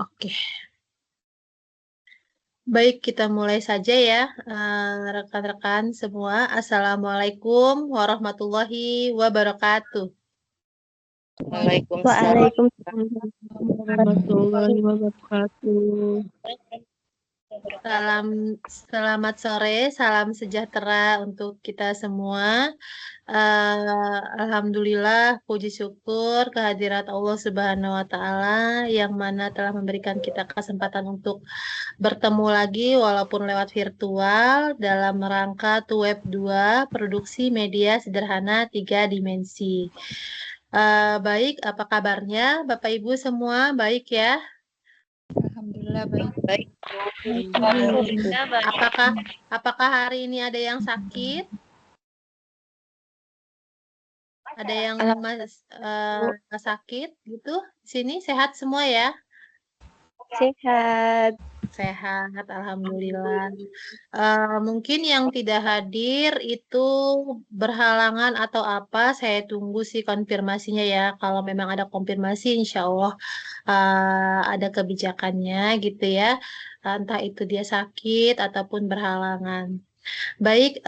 Oke, baik kita mulai saja ya, rekan-rekan semua. Assalamualaikum warahmatullahi wabarakatuh. Waalaikumsalam. Waalaikumsalam warahmatullahi wabarakatuh. Selamat sore, salam sejahtera untuk kita semua. Alhamdulillah, puji syukur kehadirat Allah Subhanahu wa Ta'ala yang mana telah memberikan kita kesempatan untuk bertemu lagi walaupun lewat virtual dalam rangka Tuweb 2 produksi media sederhana 3 dimensi. Baik, apa kabarnya Bapak Ibu semua? Baik ya? Alhamdulillah baik. Apakah hari ini ada yang sakit? Ada yang sakit gitu? Sini sehat semua ya? Sehat. Sehat, alhamdulillah. Mungkin yang tidak hadir itu berhalangan atau apa? Saya tunggu sih konfirmasinya ya. Kalau memang ada konfirmasi, insya Allah ada kebijakannya gitu ya. Entah itu dia sakit ataupun berhalangan. Baik,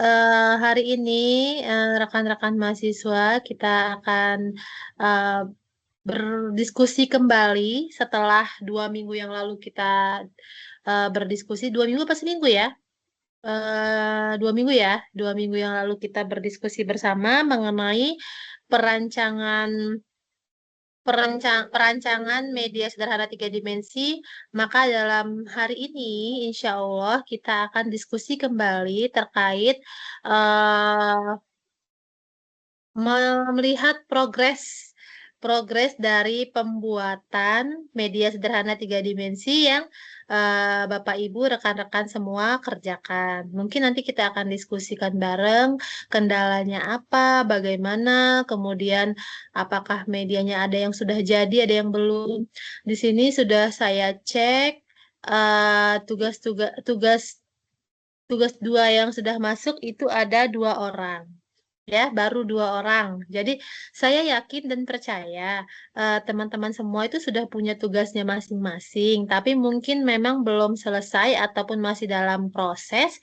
hari ini rekan-rekan mahasiswa kita akan berdiskusi kembali setelah 2 minggu yang lalu kita berdiskusi. 2 minggu apa seminggu ya? 2 minggu ya. 2 minggu yang lalu kita berdiskusi bersama mengenai perancangan perancangan media sederhana 3 dimensi. Maka dalam hari ini, insya Allah kita akan diskusi kembali terkait melihat progres dari pembuatan media sederhana 3 dimensi yang Bapak Ibu rekan-rekan semua kerjakan. Mungkin nanti kita akan diskusikan bareng kendalanya apa, bagaimana, kemudian apakah medianya ada yang sudah jadi, ada yang belum. Di sini sudah saya cek tugas 2 yang sudah masuk itu ada 2 orang. Ya, baru 2 orang. Jadi saya yakin dan percaya teman-teman semua itu sudah punya tugasnya masing-masing, tapi mungkin memang belum selesai ataupun masih dalam proses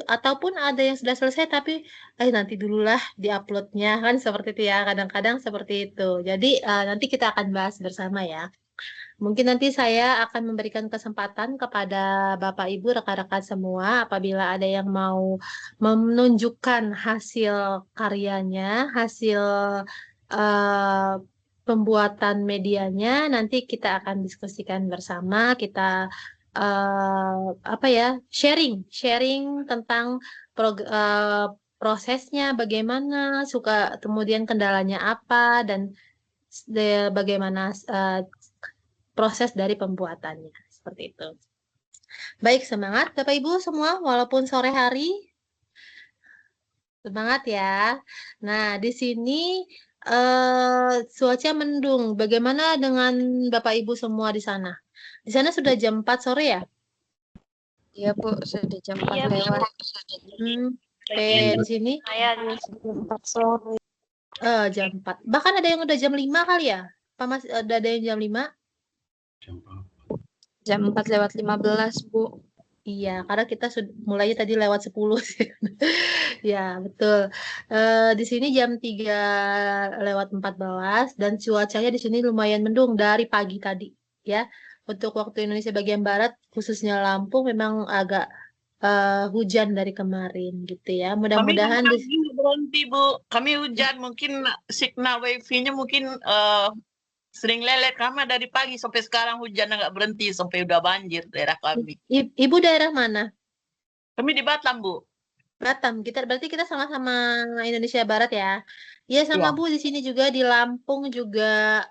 ataupun ada yang sudah selesai tapi nanti dululah diuploadnya kan seperti itu ya. Kadang-kadang seperti itu. Jadi nanti kita akan bahas bersama ya. Mungkin nanti saya akan memberikan kesempatan kepada Bapak Ibu rekan-rekan semua apabila ada yang mau menunjukkan hasil karyanya, hasil eh, pembuatan medianya, nanti kita akan diskusikan bersama, kita apa ya, sharing tentang prosesnya bagaimana, kemudian kendalanya apa dan bagaimana proses dari pembuatannya. Seperti itu. Baik, semangat Bapak Ibu semua, walaupun sore hari. Semangat ya. Nah, di sini cuaca mendung. Bagaimana dengan Bapak Ibu semua di sana? Di sana sudah jam 4 sore ya? Iya Bu, sudah jam 4 lewat. Oke, di sini? Jam 4 sore. Jam 4. Bahkan ada yang udah jam 5 kali ya? Apa masih ada yang jam 5? Jam 4 lewat 15 Bu. Iya, karena kita mulainya tadi lewat 10 sih. Ya, betul. Di sini jam 3 lewat 14 dan cuacanya di sini lumayan mendung dari pagi tadi ya. Untuk waktu Indonesia bagian barat khususnya Lampung memang agak hujan dari kemarin gitu ya. Mudah-mudahan kami berhenti Bu. Kami hujan mungkin signal wifi-nya mungkin sering lelet karena dari pagi sampai sekarang hujan nggak berhenti sampai udah banjir daerah kami. Ibu daerah mana? Kami di Batam Bu. Batam. Berarti kita sama-sama Indonesia Barat ya. Iya sama Bu, di sini juga di Lampung juga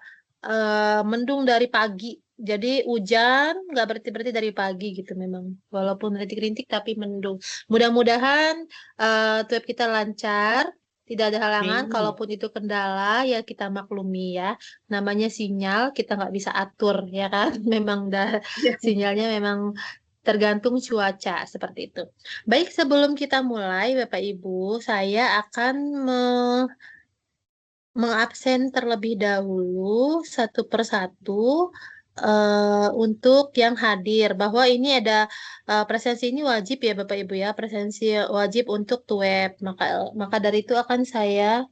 mendung dari pagi. Jadi hujan nggak berhenti-berhenti dari pagi gitu memang. Walaupun rintik-rintik tapi mendung. Mudah-mudahan trip kita lancar, tidak ada halangan. Kalaupun itu kendala ya kita maklumi ya. Namanya sinyal kita nggak bisa atur ya kan. Memang sinyalnya memang tergantung cuaca seperti itu. Baik, sebelum kita mulai, Bapak Ibu, saya akan mengabsen terlebih dahulu satu persatu untuk yang hadir bahwa ini ada presensi ini wajib ya Bapak Ibu ya, presensi wajib untuk TWEB. Maka dari itu akan saya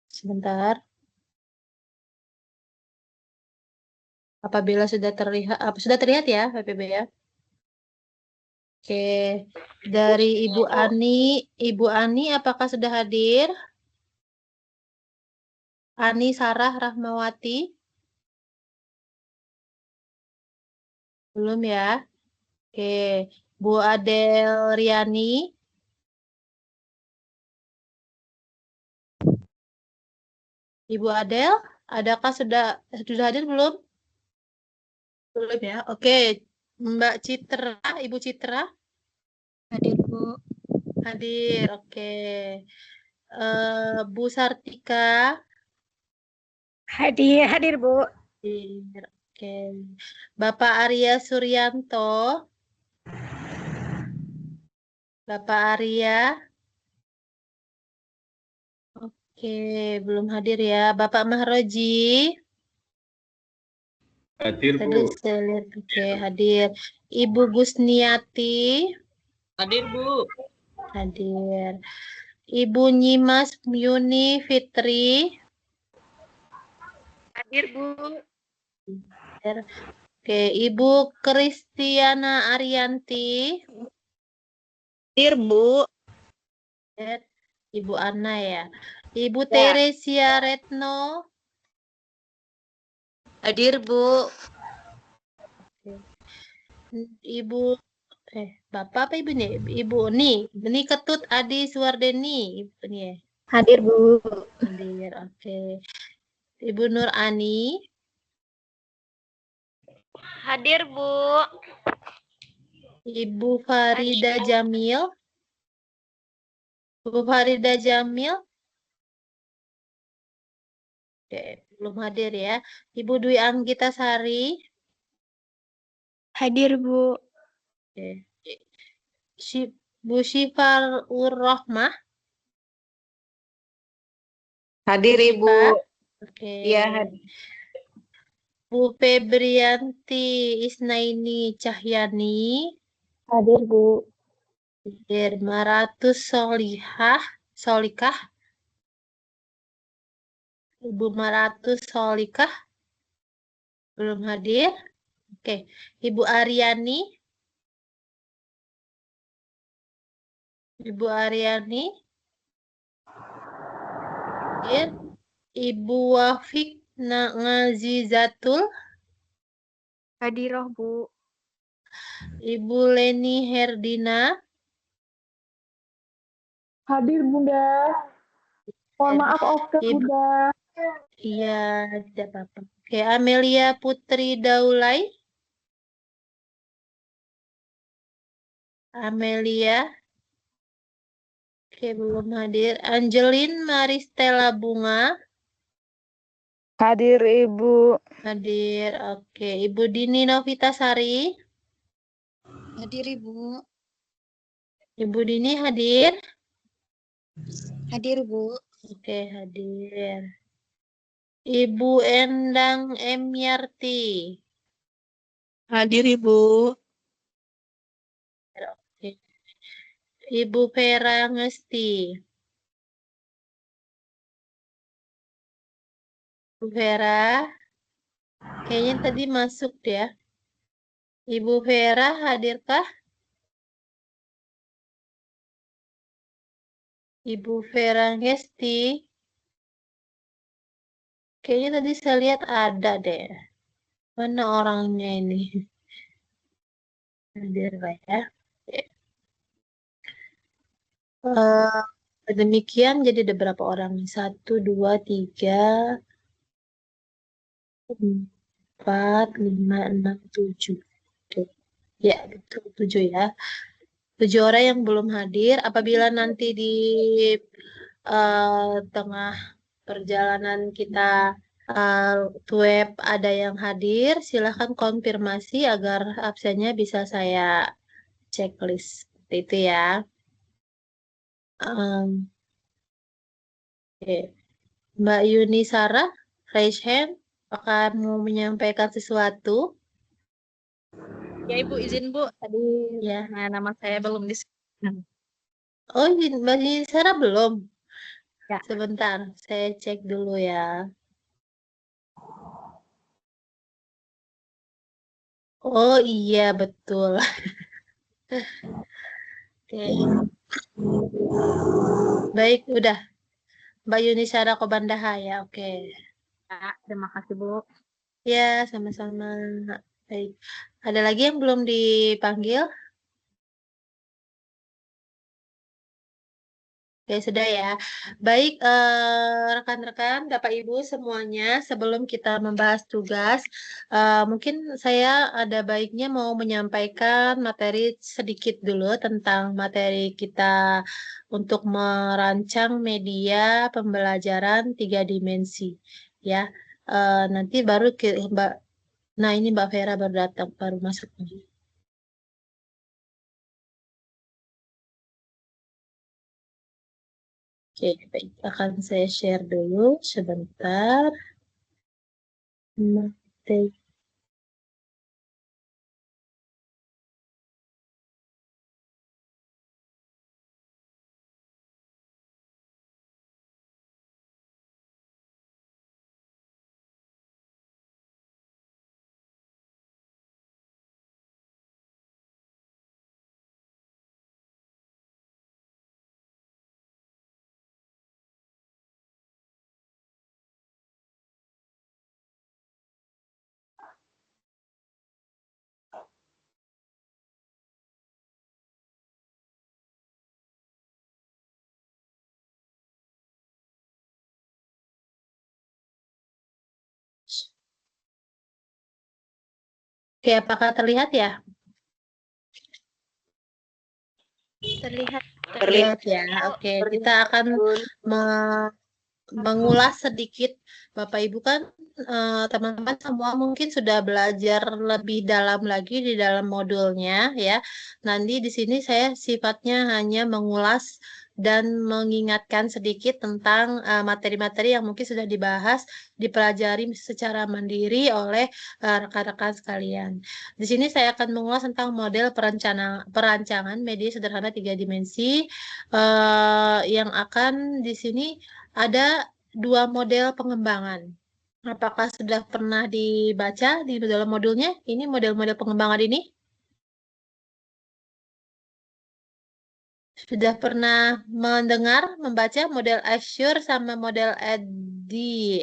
sebentar. Apabila sudah terlihat ya Bapak Ibu ya. Oke, dari Ibu Ani apakah sudah hadir? Ani Sarah Rahmawati? Belum ya? Oke, Bu Adel Riani? Ibu Adel, adakah sudah hadir belum? Belum ya? Oke, Mbak Citra, Ibu Citra? Hadir, Bu. Hadir, oke. Bu Sartika? Hadir, Bu. Hadir, oke. Bapak Arya Suryanto? Bapak Arya? Oke, belum hadir ya. Bapak Mahroji? Hadir, Tadi Bu. saya lihat, oke, hadir. Ibu Gusniati? Hadir, Bu. Hadir. Ibu Nyimas Yuni Fitri? Hadir, Bu. Hadir. Oke, Ibu Kristiana Arianti? Hadir, Bu. Hadir. Ibu Ana ya. Ibu Teresia Retno? Hadir, Bu. Ibu Bapak apa Ibu nih? Ibu nih, ini Ketut Adi Suwardeni, Ibu nih ya. Hadir, Bu. Hadir, oke. Ibu Nur Ani? Hadir, Bu. Ibu Farida Jamil? Ibu Farida Jamil? Oke, belum hadir ya. Ibu Dwi Anggita Sari? Hadir, Bu. Oke. Bu Syifar Rohmah? Hadir, Ibu. Oke. Iya, hadir. Bu Febrianti Isnaini Cahyani? Hadir, Bu. Hadir. Maratus Solikah? Ibu Maratus Solikah? Belum hadir. Oke. Ibu Aryani? Ibu Aryani? Hadir. Ibu Wafik Ngazizatul? Hadirah, Bu. Ibu Leni Herdina? Hadir, Bunda. Mohon maaf, Bunda. Iya, tidak apa-apa. Oke, Amelia Putri Daulay? Amelia? Oke, belum hadir. Angelin Maristela Bunga? Hadir, Ibu. Hadir. Oke, Ibu Dini Novitasari? Hadir, Ibu. Ibu Dini hadir? Hadir, Bu. Oke, hadir. Ibu Endang Emiarti? Hadir, Ibu. Oke. Ibu Vera Ngesti? Ibu Vera? Kayaknya tadi masuk ya. Ibu Vera hadirkah? Ibu Vera Ngesti? Kayaknya tadi saya lihat ada deh. Mana orangnya ini? Hadir Pak ya. Demikian jadi ada berapa orang nih? 1, 2, 3, 4, 5, 6, 7. Oke. Ya, betul 7 ya. 7 orang yang belum hadir. Apabila nanti di tengah perjalanan kita web ada yang hadir, silahkan konfirmasi agar absennya bisa saya checklist. Seperti itu ya. Oke. Mbak Yuni Sarah, raise hand. Apakah mau menyampaikan sesuatu? Ya Ibu, izin Bu. Tadi Ya. nama saya belum disebutkan. Oh, Mbak Sarah belum? Ya. Sebentar, saya cek dulu ya. Oh iya, betul. Oke. Baik, udah. Mbak Yuni Sarah Kobandaha ya, oke. Ya, terima kasih Bu. Ya, sama-sama. Baik. Ada lagi yang belum dipanggil? Oke, sudah ya. Baik, rekan-rekan, Bapak Ibu semuanya, sebelum kita membahas tugas, mungkin saya ada baiknya mau menyampaikan materi sedikit dulu tentang materi kita untuk merancang media pembelajaran 3 dimensi. Ya, nanti baru Mbak. Nah, ini Mbak Vera baru datang, baru masuk nih. Oke, baik. Akan saya share dulu sebentar. Materi. Oke, apakah terlihat ya? Terlihat. Terlihat ya. Oke, kita akan mengulas sedikit. Bapak Ibu kan teman-teman semua mungkin sudah belajar lebih dalam lagi di dalam modulnya ya. Nanti di sini saya sifatnya hanya mengulas dan mengingatkan sedikit tentang materi-materi yang mungkin sudah dibahas, dipelajari secara mandiri oleh rekan-rekan sekalian. Di sini saya akan mengulas tentang model perancangan media sederhana 3 dimensi yang akan di sini ada 2 model pengembangan. Apakah sudah pernah dibaca di dalam modulnya? Ini model-model pengembangan ini? Sudah pernah mendengar, membaca model Azure sama model Edi?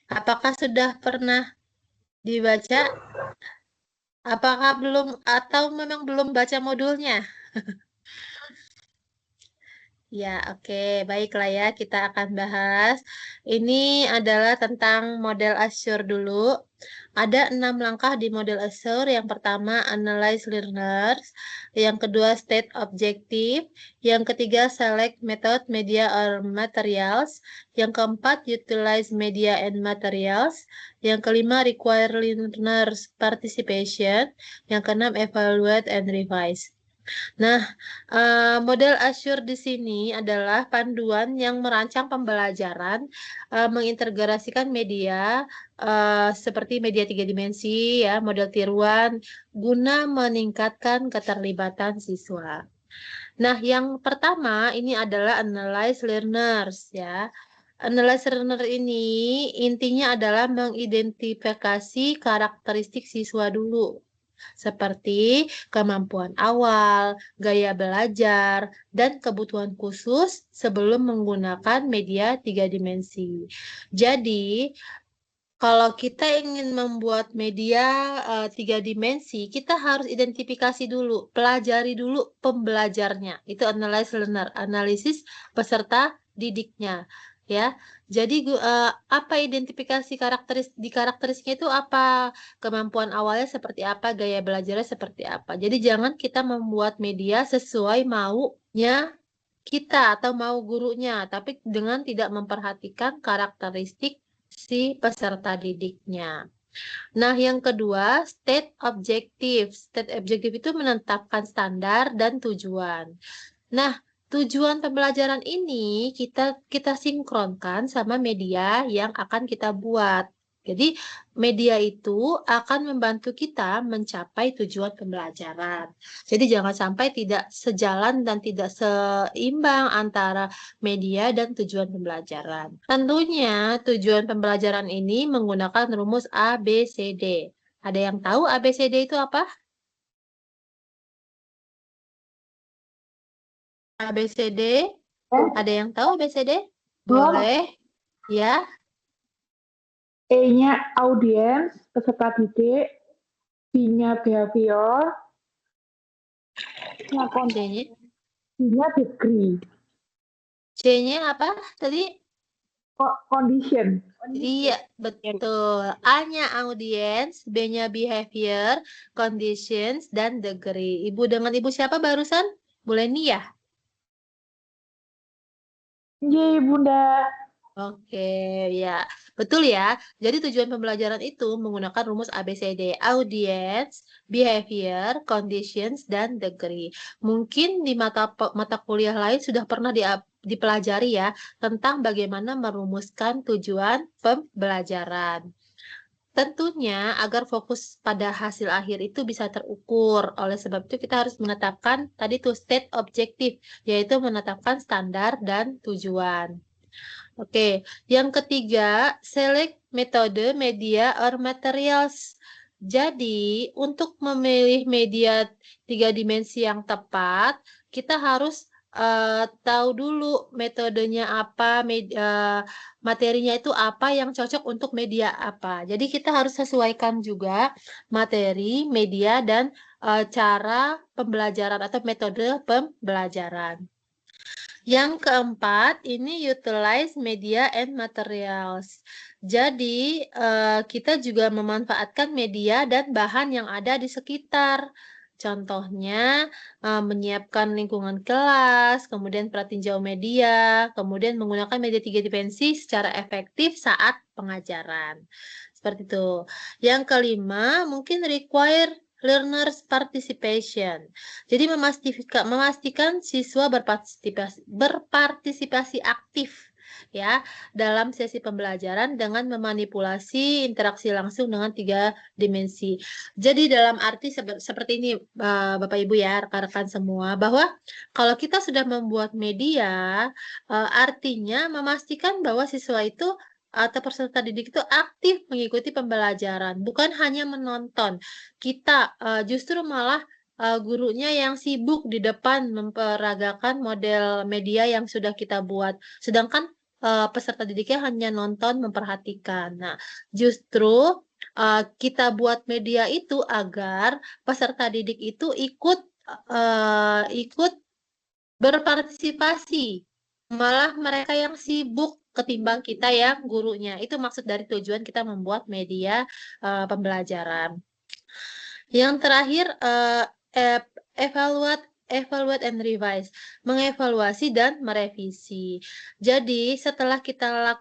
Apakah sudah pernah dibaca? Apakah belum atau memang belum baca modulnya? Ya, oke. Baiklah ya, kita akan bahas. Ini adalah tentang model Azure dulu. Ada 6 langkah di model Azure. Yang pertama, analyze learners. Yang kedua, state objective. Yang ketiga, select method, media, or materials. Yang keempat, utilize media and materials. Yang kelima, require learners participation. Yang keenam, evaluate and revise. Nah, model Azure di sini adalah panduan yang merancang pembelajaran, mengintegrasikan media seperti media 3 dimensi, ya, model tiruan, guna meningkatkan keterlibatan siswa. Nah, yang pertama ini adalah analyze learners, ya. Analyze learner ini intinya adalah mengidentifikasi karakteristik siswa dulu, seperti kemampuan awal, gaya belajar, dan kebutuhan khusus sebelum menggunakan media 3 dimensi. Jadi, kalau kita ingin membuat media 3 dimensi, kita harus identifikasi dulu, pelajari dulu pembelajarnya. Itu analyze learner, analisis peserta didiknya, ya. Jadi apa identifikasi karakteristiknya itu apa, kemampuan awalnya seperti apa, gaya belajarnya seperti apa. Jadi jangan kita membuat media sesuai maunya kita atau mau gurunya, tapi dengan tidak memperhatikan karakteristik si peserta didiknya. Nah, yang kedua, state objective. State objective itu menetapkan standar dan tujuan. Nah, tujuan pembelajaran ini kita sinkronkan sama media yang akan kita buat. Jadi media itu akan membantu kita mencapai tujuan pembelajaran. Jadi jangan sampai tidak sejalan dan tidak seimbang antara media dan tujuan pembelajaran. Tentunya tujuan pembelajaran ini menggunakan rumus ABCD. Ada yang tahu ABCD itu apa? ABCD? Ada yang tahu ABCD? Boleh. Ya. E-nya audiens, peserta didik, B-nya behavior, C-nya? D-nya degree. C-nya apa tadi? Condition. Iya, betul. A-nya audience, B-nya behavior, conditions, dan degree. Ibu dengan ibu siapa barusan? Bu Leni ya? Yeay, Bunda. Oke, ya. Betul ya. Jadi tujuan pembelajaran itu menggunakan rumus ABCD, audience, behavior, conditions, dan degree. Mungkin di mata kuliah lain sudah pernah dipelajari ya tentang bagaimana merumuskan tujuan pembelajaran. Tentunya agar fokus pada hasil akhir itu bisa terukur. Oleh sebab itu kita harus menetapkan tadi tuh state objektif, yaitu menetapkan standar dan tujuan. Oke, yang ketiga, select metode media or materials. Jadi, untuk memilih media 3 dimensi yang tepat, kita harus tahu dulu metodenya apa, materinya itu apa yang cocok untuk media apa. Jadi, kita harus sesuaikan juga materi, media, dan cara pembelajaran atau metode pembelajaran. Yang keempat, ini utilize media and materials. Jadi, kita juga memanfaatkan media dan bahan yang ada di sekitar. Contohnya, menyiapkan lingkungan kelas, kemudian pratinjau media, kemudian menggunakan media 3 dimensi secara efektif saat pengajaran. Seperti itu. Yang kelima, mungkin require learners participation. Jadi memastikan siswa berpartisipasi aktif ya dalam sesi pembelajaran dengan memanipulasi interaksi langsung dengan 3 dimensi. Jadi dalam arti seperti ini Bapak Ibu ya, rekan-rekan semua, bahwa kalau kita sudah membuat media artinya memastikan bahwa siswa itu atau peserta didik itu aktif mengikuti pembelajaran, bukan hanya menonton. Kita justru malah gurunya yang sibuk di depan memperagakan model media yang sudah kita buat, sedangkan peserta didiknya hanya nonton, memperhatikan. Nah, justru kita buat media itu agar peserta didik itu ikut berpartisipasi, malah mereka yang sibuk ketimbang kita yang gurunya. Itu maksud dari tujuan kita membuat media pembelajaran. Yang terakhir, evaluate and revise, mengevaluasi dan merevisi. Jadi setelah kita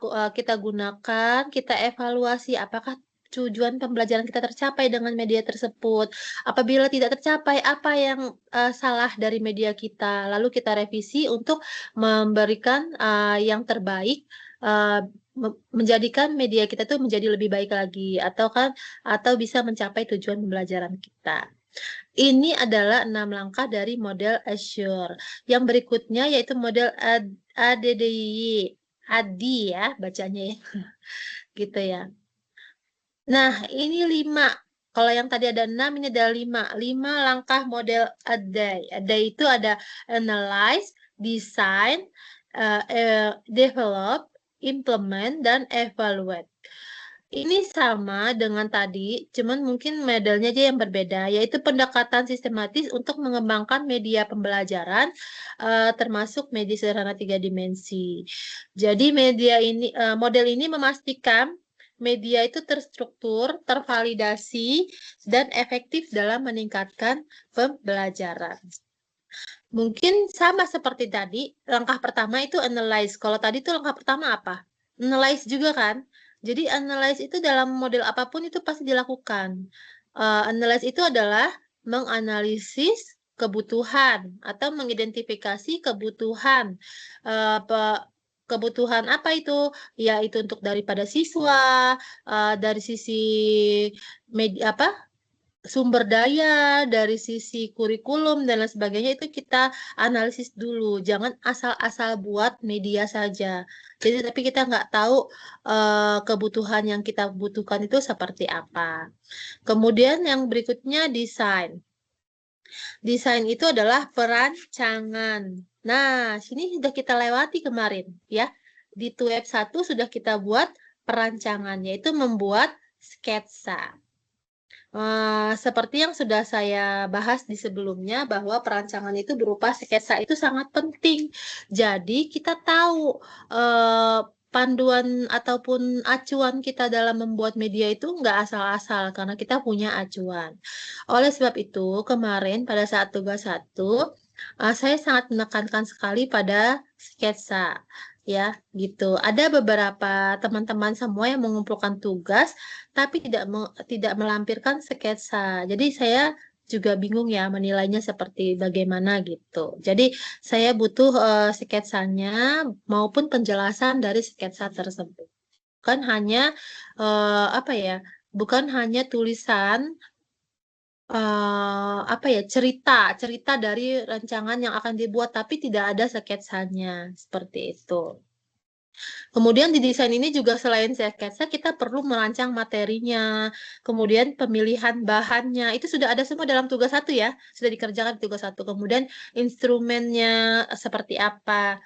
gunakan, kita evaluasi apakah tujuan pembelajaran kita tercapai dengan media tersebut. Apabila tidak tercapai, apa yang salah dari media kita, lalu kita revisi untuk memberikan yang terbaik, menjadikan media kita tuh menjadi lebih baik lagi, atau bisa mencapai tujuan pembelajaran kita. Ini adalah 6 langkah dari model Assure. Yang berikutnya yaitu model ADDIY. ADI ya bacanya ya. Gitu ya. Nah, ini 5. Kalau yang tadi ada 6, ini ada 5. 5 langkah model ADDIY. ADDIY itu ada analyze, design, develop, implement, dan evaluate. Ini sama dengan tadi, cuman mungkin modelnya aja yang berbeda, yaitu pendekatan sistematis untuk mengembangkan media pembelajaran, termasuk media sederhana 3 dimensi. Jadi model ini memastikan media itu terstruktur, tervalidasi, dan efektif dalam meningkatkan pembelajaran. Mungkin sama seperti tadi, langkah pertama itu analyze. Kalau tadi tuh langkah pertama apa? Analyze juga kan? Jadi analyze itu dalam model apapun itu pasti dilakukan. Analyze itu adalah menganalisis kebutuhan atau mengidentifikasi kebutuhan. Kebutuhan apa itu? Yaitu untuk daripada siswa, dari sisi media sumber daya, dari sisi kurikulum dan lain sebagainya, itu kita analisis dulu. Jangan asal-asal buat media saja. Jadi tapi kita nggak tahu kebutuhan yang kita butuhkan itu seperti apa. Kemudian yang berikutnya desain. Desain itu adalah perancangan. Nah, sini sudah kita lewati kemarin ya. Di web 1 sudah kita buat perancangan, yaitu membuat sketsa. Seperti yang sudah saya bahas di sebelumnya, bahwa perancangan itu berupa sketsa itu sangat penting. Jadi kita tahu panduan ataupun acuan kita dalam membuat media itu nggak asal-asal, karena kita punya acuan. Oleh sebab itu, kemarin pada saat tugas 1, saya sangat menekankan sekali pada sketsa. Ya, gitu. Ada beberapa teman-teman semua yang mengumpulkan tugas, tapi tidak melampirkan sketsa. Jadi saya juga bingung ya menilainya seperti bagaimana gitu. Jadi saya butuh sketsanya maupun penjelasan dari sketsa tersebut. Bukan hanya bukan hanya tulisan cerita dari rancangan yang akan dibuat, tapi tidak ada sketsanya seperti itu. Kemudian di desain ini juga selain sketsa, kita perlu merancang materinya, kemudian pemilihan bahannya, itu sudah ada semua dalam tugas 1 ya, sudah dikerjakan di tugas 1. Kemudian instrumennya seperti apa.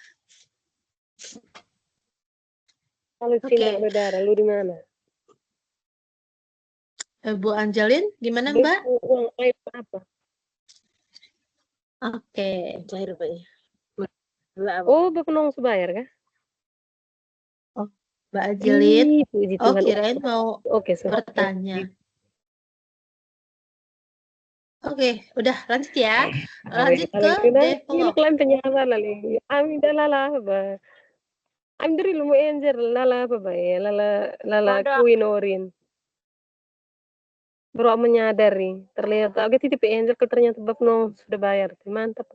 Kalau Cina berdarah, lu di mana? Bu Angelin, gimana Mbak? Uang air apa? Oke. Air apa ya? Oh, Bapak sebayar kah? Mbak Angelin, kirain mau bertanya. Oke, udah lanjut ya. Lanjut ke develop. Klaim penyawa lali. Ami dalala ba. Am dari lumu enjer lala apa ba ya? Lala kuinorin. Baru menyadari, terlihat agak titip enjer ke ternyata Bapno sudah bayar. Mantap.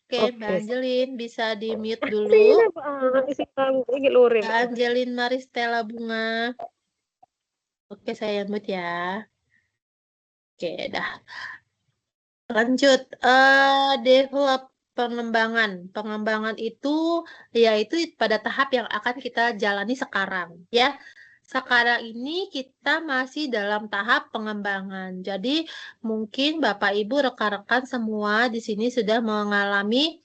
Oke, Mbak Angelin bisa di-mute dulu. Mbak Angelin Maristella Bunga. Oke, saya mute ya. Oke, dah. Lanjut, develop pengembangan. Pengembangan itu yaitu pada tahap yang akan kita jalani sekarang, ya. Sekarang ini kita masih dalam tahap pengembangan. Jadi mungkin Bapak Ibu rekan-rekan semua di sini sudah mengalami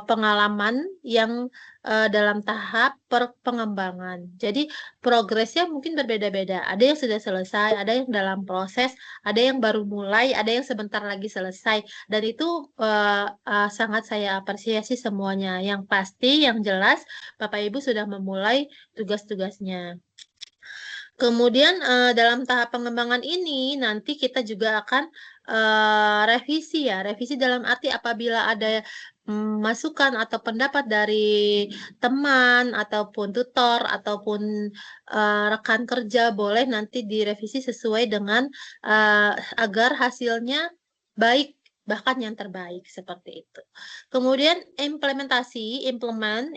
pengalaman yang dalam tahap pengembangan. Jadi progresnya mungkin berbeda-beda. Ada yang sudah selesai, ada yang dalam proses, ada yang baru mulai, ada yang sebentar lagi selesai. Dan itu sangat saya apresiasi semuanya. Yang pasti, yang jelas, Bapak Ibu sudah memulai tugas-tugasnya. Kemudian dalam tahap pengembangan ini nanti kita juga akan revisi ya. Revisi dalam arti apabila ada masukan atau pendapat dari teman ataupun tutor ataupun rekan kerja, boleh nanti direvisi sesuai dengan agar hasilnya baik, bahkan yang terbaik seperti itu. Kemudian implement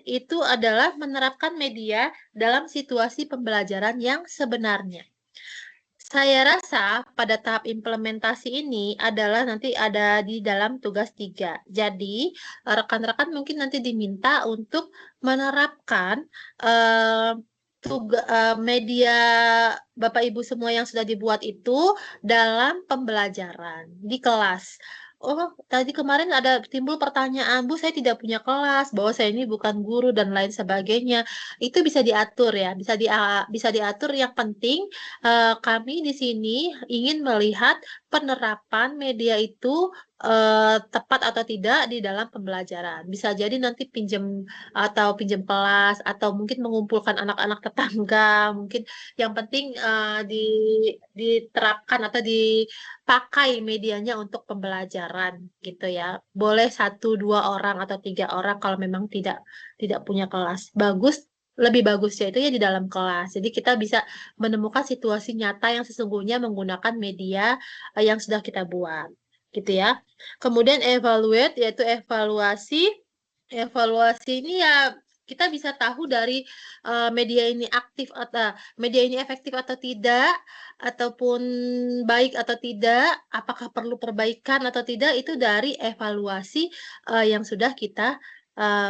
itu adalah menerapkan media dalam situasi pembelajaran yang sebenarnya. Saya rasa pada tahap implementasi ini adalah nanti ada di dalam tugas 3. Jadi rekan-rekan mungkin nanti diminta untuk menerapkan media Bapak Ibu semua yang sudah dibuat itu dalam pembelajaran di kelas. Oh, tadi kemarin ada timbul pertanyaan, Bu, saya tidak punya kelas, bahwa saya ini bukan guru dan lain sebagainya. Itu bisa diatur ya, bisa diatur. Yang penting kami di sini ingin melihat penerapan media itu tepat atau tidak di dalam pembelajaran. Bisa jadi nanti pinjam kelas atau mungkin mengumpulkan anak-anak tetangga. Mungkin yang penting diterapkan atau dipakai medianya untuk pembelajaran gitu ya. Boleh 1, 2 orang atau 3 orang kalau memang tidak punya kelas. Bagus lebih bagusnya itu ya di dalam kelas. Jadi kita bisa menemukan situasi nyata yang sesungguhnya menggunakan media yang sudah kita buat, gitu ya. Kemudian evaluate yaitu evaluasi. Evaluasi ini ya kita bisa tahu dari media ini aktif atau media ini efektif atau tidak, ataupun baik atau tidak, apakah perlu perbaikan atau tidak, itu dari evaluasi yang sudah kita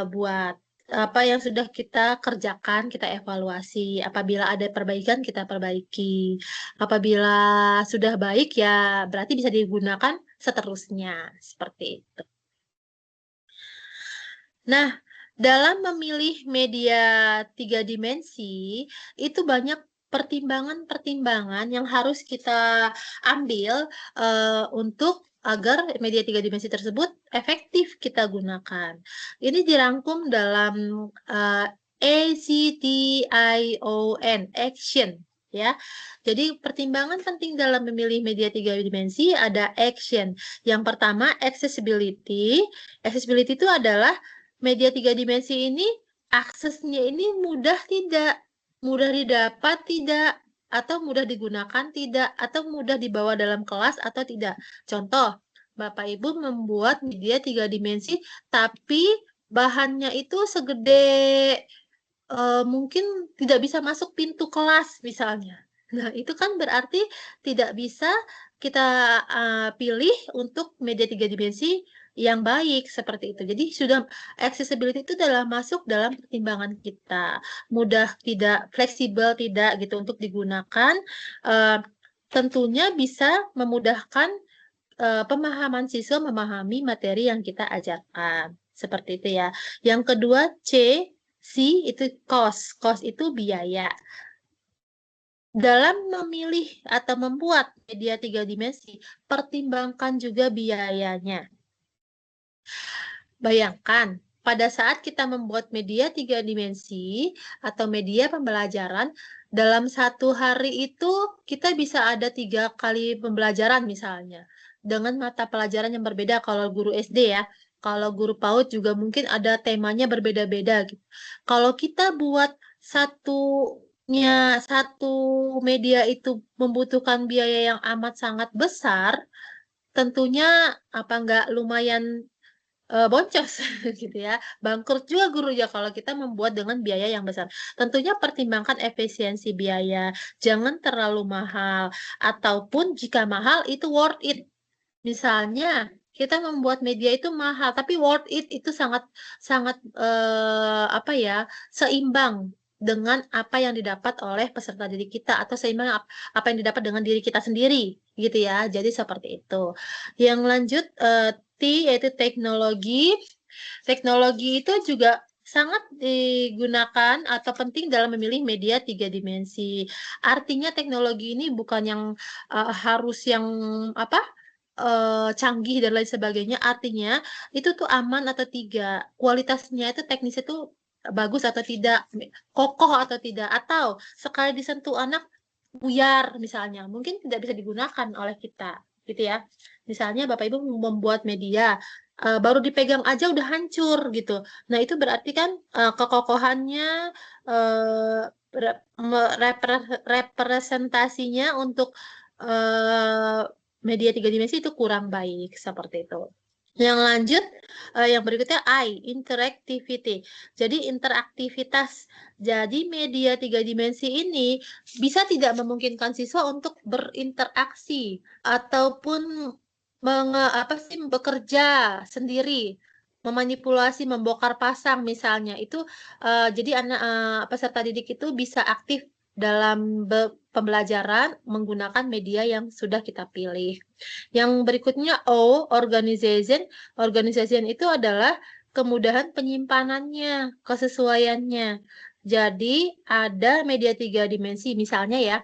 buat. Apa yang sudah kita kerjakan, kita evaluasi. Apabila ada perbaikan, kita perbaiki. Apabila sudah baik, ya berarti bisa digunakan seterusnya. Seperti itu. Nah, dalam memilih media 3 dimensi, itu banyak pertimbangan-pertimbangan yang harus kita ambil untuk agar media 3 dimensi tersebut efektif kita gunakan. Ini dirangkum dalam ACTION, action. Ya, jadi pertimbangan penting dalam memilih media 3 dimensi ada action. Yang pertama, accessibility. Accessibility itu adalah media 3 dimensi ini aksesnya ini mudah tidak, mudah didapat tidak, atau mudah digunakan tidak, atau mudah dibawa dalam kelas atau tidak. Contoh, Bapak Ibu membuat media 3 dimensi tapi bahannya itu segede mungkin tidak bisa masuk pintu kelas misalnya. Nah, itu kan berarti tidak bisa kita pilih untuk media 3 dimensi yang baik seperti itu. Jadi sudah accessibility itu adalah masuk dalam pertimbangan kita. Mudah tidak, fleksibel tidak gitu untuk digunakan. Tentunya bisa memudahkan pemahaman siswa memahami materi yang kita ajarkan. Seperti itu ya. Yang kedua C itu cost. Cost itu biaya. Dalam memilih atau membuat media 3 dimensi, pertimbangkan juga biayanya. Bayangkan, pada saat kita membuat media 3 dimensi atau media pembelajaran, dalam satu hari itu kita bisa ada 3 kali pembelajaran misalnya. Dengan mata pelajaran yang berbeda kalau guru SD ya. Kalau guru PAUD juga mungkin ada temanya berbeda-beda gitu. Kalau kita buat satu media itu membutuhkan biaya yang amat sangat besar, tentunya nggak lumayan boncos gitu ya, bangkrut juga gurunya kalau kita membuat dengan biaya yang besar. Tentunya pertimbangkan efisiensi biaya, jangan terlalu mahal, ataupun jika mahal itu worth it. Misalnya kita membuat media itu mahal, tapi worth it itu sangat seimbang dengan apa yang didapat oleh peserta didik kita atau seimbang apa yang didapat dengan diri kita sendiri gitu ya. Jadi seperti itu. Yang lanjut T yaitu teknologi. Teknologi itu juga sangat digunakan atau penting dalam memilih media 3 dimensi. Artinya teknologi ini bukan yang harus yang canggih dan lain sebagainya. Artinya itu tuh aman atau tidak, kualitasnya itu teknisnya itu bagus atau tidak, kokoh atau tidak, atau sekali disentuh anak buyar misalnya, mungkin tidak bisa digunakan oleh kita, gitu ya. Misalnya Bapak Ibu membuat media, baru dipegang aja udah hancur gitu. Nah itu berarti kan kekokohannya, representasinya untuk media 3 dimensi itu kurang baik, seperti itu. Yang lanjut, yang berikutnya I, interactivity. Jadi interaktivitas. Jadi media 3 dimensi ini bisa tidak memungkinkan siswa untuk berinteraksi ataupun bekerja sendiri, memanipulasi, membongkar pasang misalnya. Itu jadi anak peserta didik itu bisa aktif dalam pembelajaran menggunakan media yang sudah kita pilih. Yang berikutnya O, organization. Organization itu adalah kemudahan penyimpanannya, kesesuaiannya. Jadi ada media 3 dimensi, misalnya ya,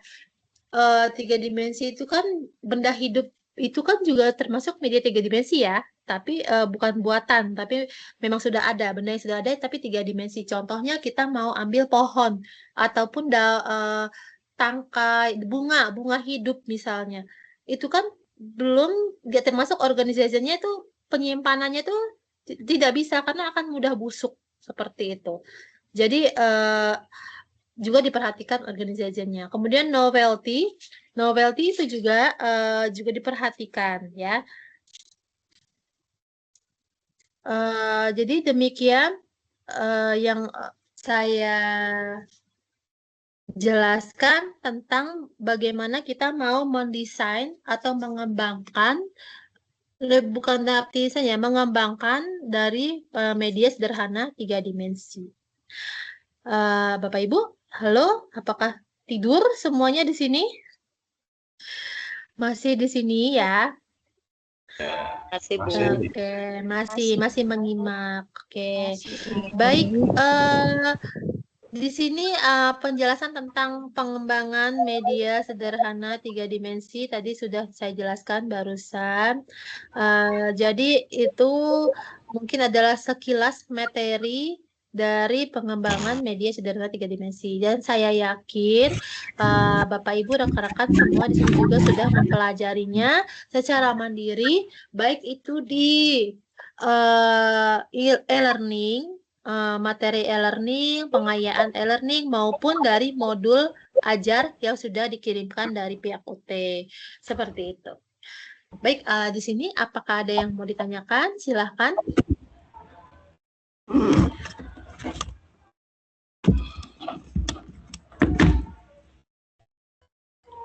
3 dimensi itu kan benda hidup itu kan juga termasuk media 3 dimensi ya, tapi bukan buatan, tapi memang sudah ada, benda yang sudah ada tapi 3 dimensi. Contohnya kita mau ambil pohon ataupun tangkai bunga hidup misalnya. Itu kan belum dia termasuk organisasinya itu, penyimpanannya itu tidak bisa karena akan mudah busuk seperti itu. Jadi juga diperhatikan organizasinya. Kemudian novelty itu juga diperhatikan ya. Jadi demikian yang saya jelaskan tentang bagaimana kita mau mendesain atau mengembangkan, bukan arti saja, mengembangkan dari media sederhana 3 dimensi. Bapak Ibu, halo, apakah tidur semuanya di sini? Masih di sini ya? Masih Bu. Oke, masih menyimak. Oke, Masih. baik. Di sini penjelasan tentang pengembangan media sederhana 3 dimensi tadi sudah saya jelaskan barusan. Jadi itu mungkin adalah sekilas materi dari pengembangan media sederhana 3 dimensi. Dan saya yakin Bapak Ibu rekan-rekan semua di sini juga sudah mempelajarinya secara mandiri, baik itu di e-learning, materi e-learning, pengayaan e-learning, maupun dari modul ajar yang sudah dikirimkan dari pihak UT. Seperti itu. Baik, di sini apakah ada yang mau ditanyakan? Silahkan.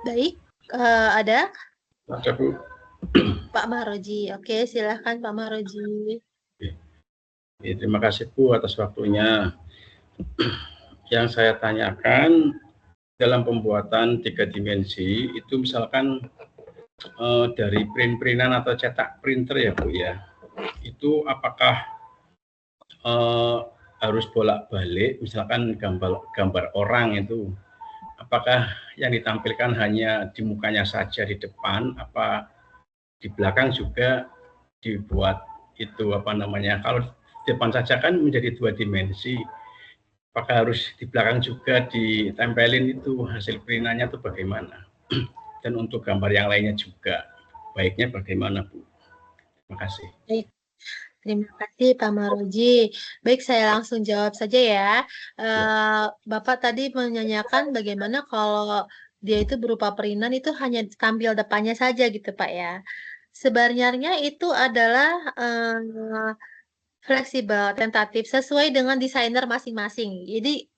Baik, ada? Ada Bu. Pak Mahroji. Oke, silahkan Pak Mahroji. Ya, terima kasih Bu atas waktunya. Yang saya tanyakan dalam pembuatan 3 dimensi itu misalkan dari print-printan atau cetak printer ya Bu ya, itu apakah harus bolak-balik, misalkan gambar orang itu, apakah yang ditampilkan hanya di mukanya saja di depan, apa di belakang juga dibuat itu kalau di depan saja kan menjadi 2 dimensi, apakah harus di belakang juga ditempelin itu hasil printannya itu bagaimana? Dan untuk gambar yang lainnya juga baiknya bagaimana Bu? Terima kasih. Baik. Terima kasih Pak Maroji. Baik, saya langsung jawab saja ya. Bapak tadi menanyakan bagaimana kalau dia itu berupa perintan itu hanya tampil depannya saja gitu Pak ya. Sebenarnya itu adalah fleksibel, tentatif, sesuai dengan desainer masing-masing. Jadi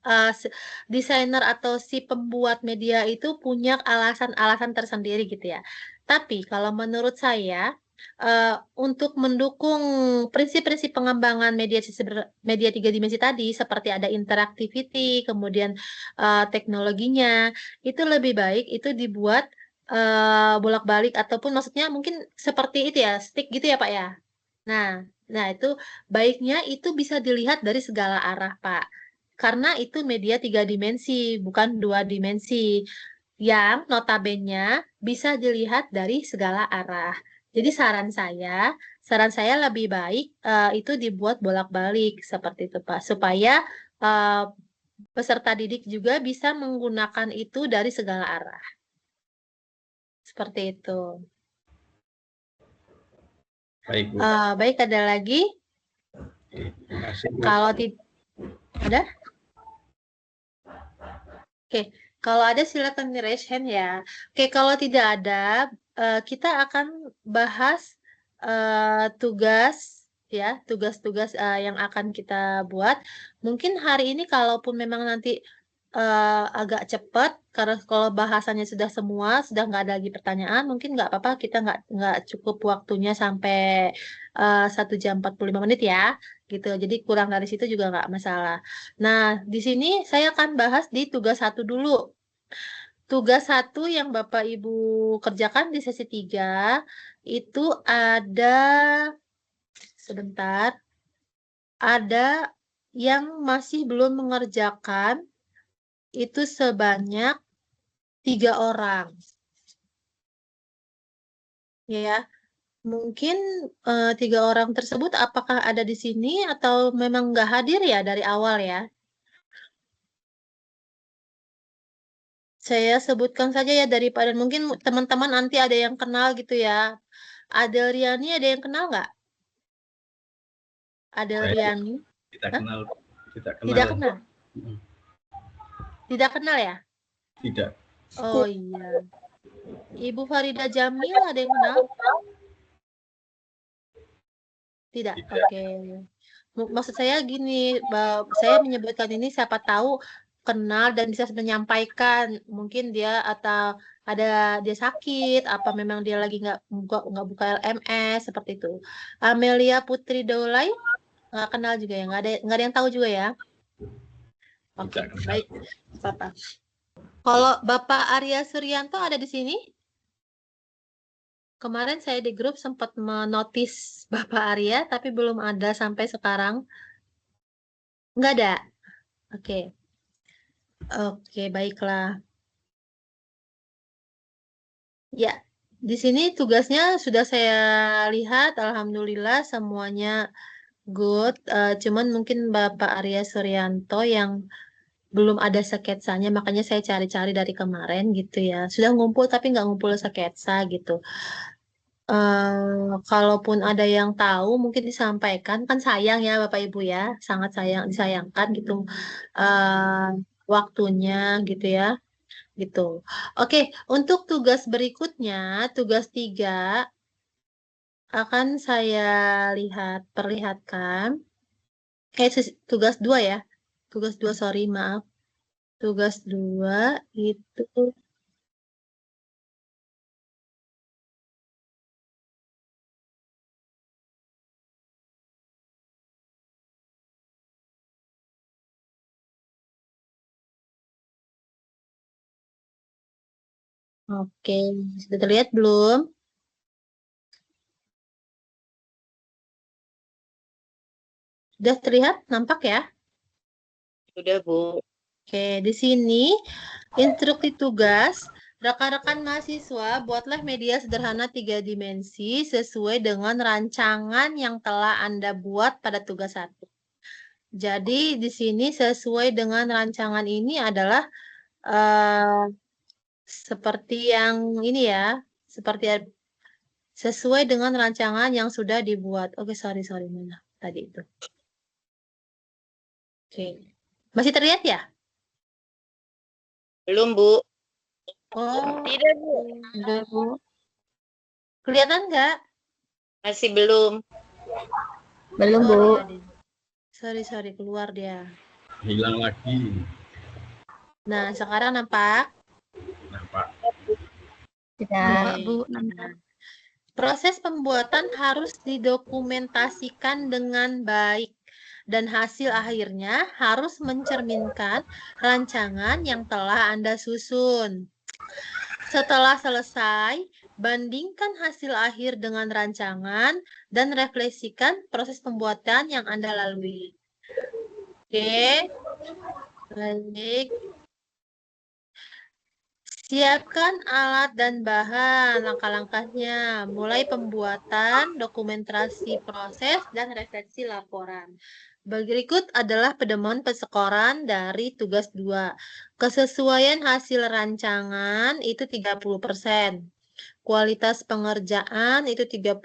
desainer atau si pembuat media itu punya alasan-alasan tersendiri gitu ya. Tapi kalau menurut saya, untuk mendukung prinsip-prinsip pengembangan media 3 dimensi tadi, seperti ada interactivity, kemudian teknologinya, itu lebih baik itu dibuat bolak-balik ataupun maksudnya mungkin seperti itu ya, stick gitu ya Pak ya. Nah itu baiknya itu bisa dilihat dari segala arah Pak. Karena itu media 3 dimensi, bukan 2 dimensi. Yang notabene bisa dilihat dari segala arah. Jadi saran saya lebih baik itu dibuat bolak-balik seperti itu Pak, supaya peserta didik juga bisa menggunakan itu dari segala arah. Seperti itu. Baik Bu. Baik, ada lagi? Terima kasih Bu. Kalau tidak ada? Oke, kalau ada silakan di raise hand ya. Oke, kalau tidak ada, kita akan bahas tugas ya, tugas-tugas yang akan kita buat. Mungkin hari ini kalaupun memang nanti agak cepat, karena kalau bahasannya sudah semua, sudah nggak ada lagi pertanyaan, mungkin nggak apa-apa, kita nggak cukup waktunya sampai 1 jam 45 menit ya. Gitu. Jadi kurang dari situ juga nggak masalah. Nah, di sini saya akan bahas di tugas 1 dulu. Tugas 1 yang Bapak Ibu kerjakan di sesi 3 itu ada sebentar. Ada yang masih belum mengerjakan itu sebanyak 3 orang. Ya. Mungkin 3 orang tersebut apakah ada di sini atau memang nggak hadir ya dari awal ya? Saya sebutkan saja ya daripada mungkin teman-teman nanti ada yang kenal gitu ya. Adeliani ada yang kenal nggak? Adeliani? Tidak kenal. Tidak kenal. Tidak kenal ya? Tidak. Oh iya. Ibu Farida Jamil ada yang kenal? Tidak. Tidak. Oke. Maksud saya gini, saya menyebutkan ini siapa tahu kenal dan bisa menyampaikan. Mungkin dia atau ada dia sakit, apa memang dia lagi nggak buka LMS seperti itu. Amelia Putri Daulay nggak kenal juga ya, nggak ada yang tahu juga ya. Oke, Tidak kenal. baik, Bapak. Kalau Bapak Arya Suryanto ada di sini? Kemarin saya di grup sempat menotis Bapak Arya, tapi belum ada sampai sekarang. Nggak ada? Oke. Oke, baiklah. Ya, di sini tugasnya sudah saya lihat, alhamdulillah semuanya good. Cuman mungkin Bapak Arya Suryanto yang belum ada sketsanya, makanya saya cari-cari dari kemarin gitu ya. Sudah ngumpul tapi nggak ngumpul sketsa gitu. Kalaupun ada yang tahu mungkin disampaikan, kan sayang ya Bapak Ibu ya, sangat disayangkan gitu waktunya gitu ya. Gitu. Oke, untuk tugas berikutnya, tugas 3 akan saya perlihatkan. Tugas 2 ya. Tugas 2, sorry, maaf. Tugas 2 itu oke, sudah terlihat belum? Sudah terlihat, nampak ya? Sudah, Bu. Oke, di sini instruksi tugas, rekan-rekan mahasiswa buatlah media sederhana 3 dimensi sesuai dengan rancangan yang telah Anda buat pada tugas 1. Jadi di sini sesuai dengan rancangan ini adalah seperti yang ini ya, seperti sesuai dengan rancangan yang sudah dibuat. Oke, sorry mana tadi itu. Oke, masih terlihat ya? Belum, Bu. Oh, Tidak, Bu. Udah, Bu. kelihatan nggak? Masih belum. Belum, Bu. Oh, iya, sorry, keluar dia. Hilang lagi. Nah, sekarang nampak? Nampak. Tidak, Oke. Bu. Nah, proses pembuatan harus didokumentasikan dengan baik dan hasil akhirnya harus mencerminkan rancangan yang telah Anda susun. Setelah selesai, bandingkan hasil akhir dengan rancangan dan refleksikan proses pembuatan yang Anda lalui. Oke, baik. Siapkan alat dan bahan, langkah-langkahnya, mulai pembuatan, dokumentasi proses, dan refleksi laporan. Berikut adalah pedoman persekoran dari tugas 2. Kesesuaian hasil rancangan itu 30%. Kualitas pengerjaan itu 30%,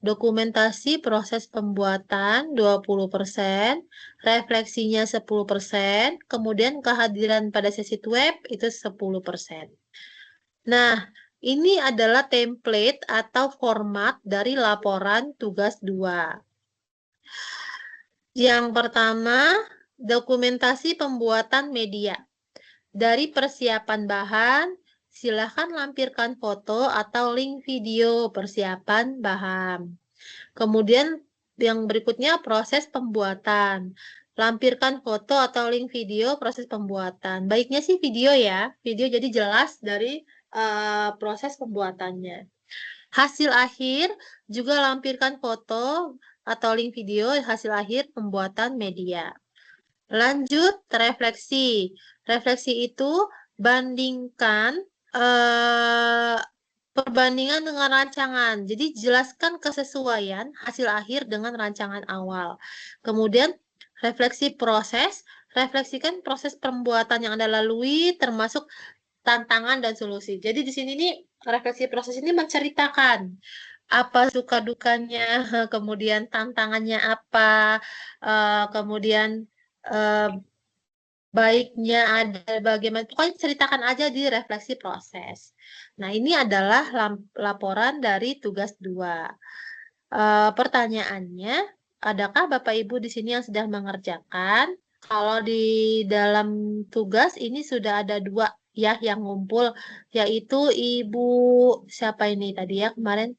dokumentasi proses pembuatan 20%, refleksinya 10%, kemudian kehadiran pada sesi web itu 10%. Nah, ini adalah template atau format dari laporan tugas 2. Yang pertama, dokumentasi pembuatan media. Dari persiapan bahan, silakan lampirkan foto atau link video persiapan bahan. Kemudian yang berikutnya proses pembuatan. Lampirkan foto atau link video proses pembuatan. Baiknya sih video ya, video jadi jelas dari proses pembuatannya. Hasil akhir juga lampirkan foto atau link video hasil akhir pembuatan media. Lanjut, refleksi. Refleksi itu bandingkan perbandingan dengan rancangan. Jadi jelaskan kesesuaian hasil akhir dengan rancangan awal. Kemudian refleksi proses, refleksikan proses pembuatan yang Anda lalui termasuk tantangan dan solusi. Jadi di sini nih refleksi proses ini menceritakan apa suka dukanya, kemudian tantangannya apa, kemudian baiknya ada bagaimana, pokoknya ceritakan aja di refleksi proses. Nah, ini adalah laporan dari tugas 2. Pertanyaannya, adakah Bapak Ibu di sini yang sedang mengerjakan? Kalau di dalam tugas ini sudah ada 2 ya yang ngumpul, yaitu Ibu siapa ini tadi ya kemarin?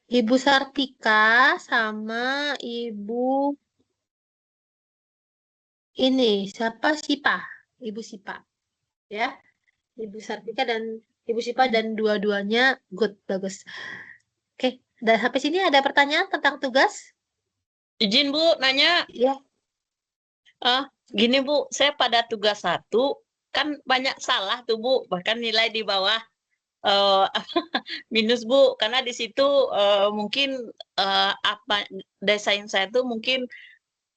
Ibu Sartika sama Ibu ini siapa Sipa, Ibu Sipa ya, Ibu Sartika dan Ibu Sipa dan dua-duanya good, bagus. Oke, dan sampai sini ada pertanyaan tentang tugas? Izin Bu, nanya. Ya. Gini Bu, saya pada tugas 1 kan banyak salah tuh Bu, bahkan nilai di bawah minus Bu, karena di situ mungkin apa desain saya tuh mungkin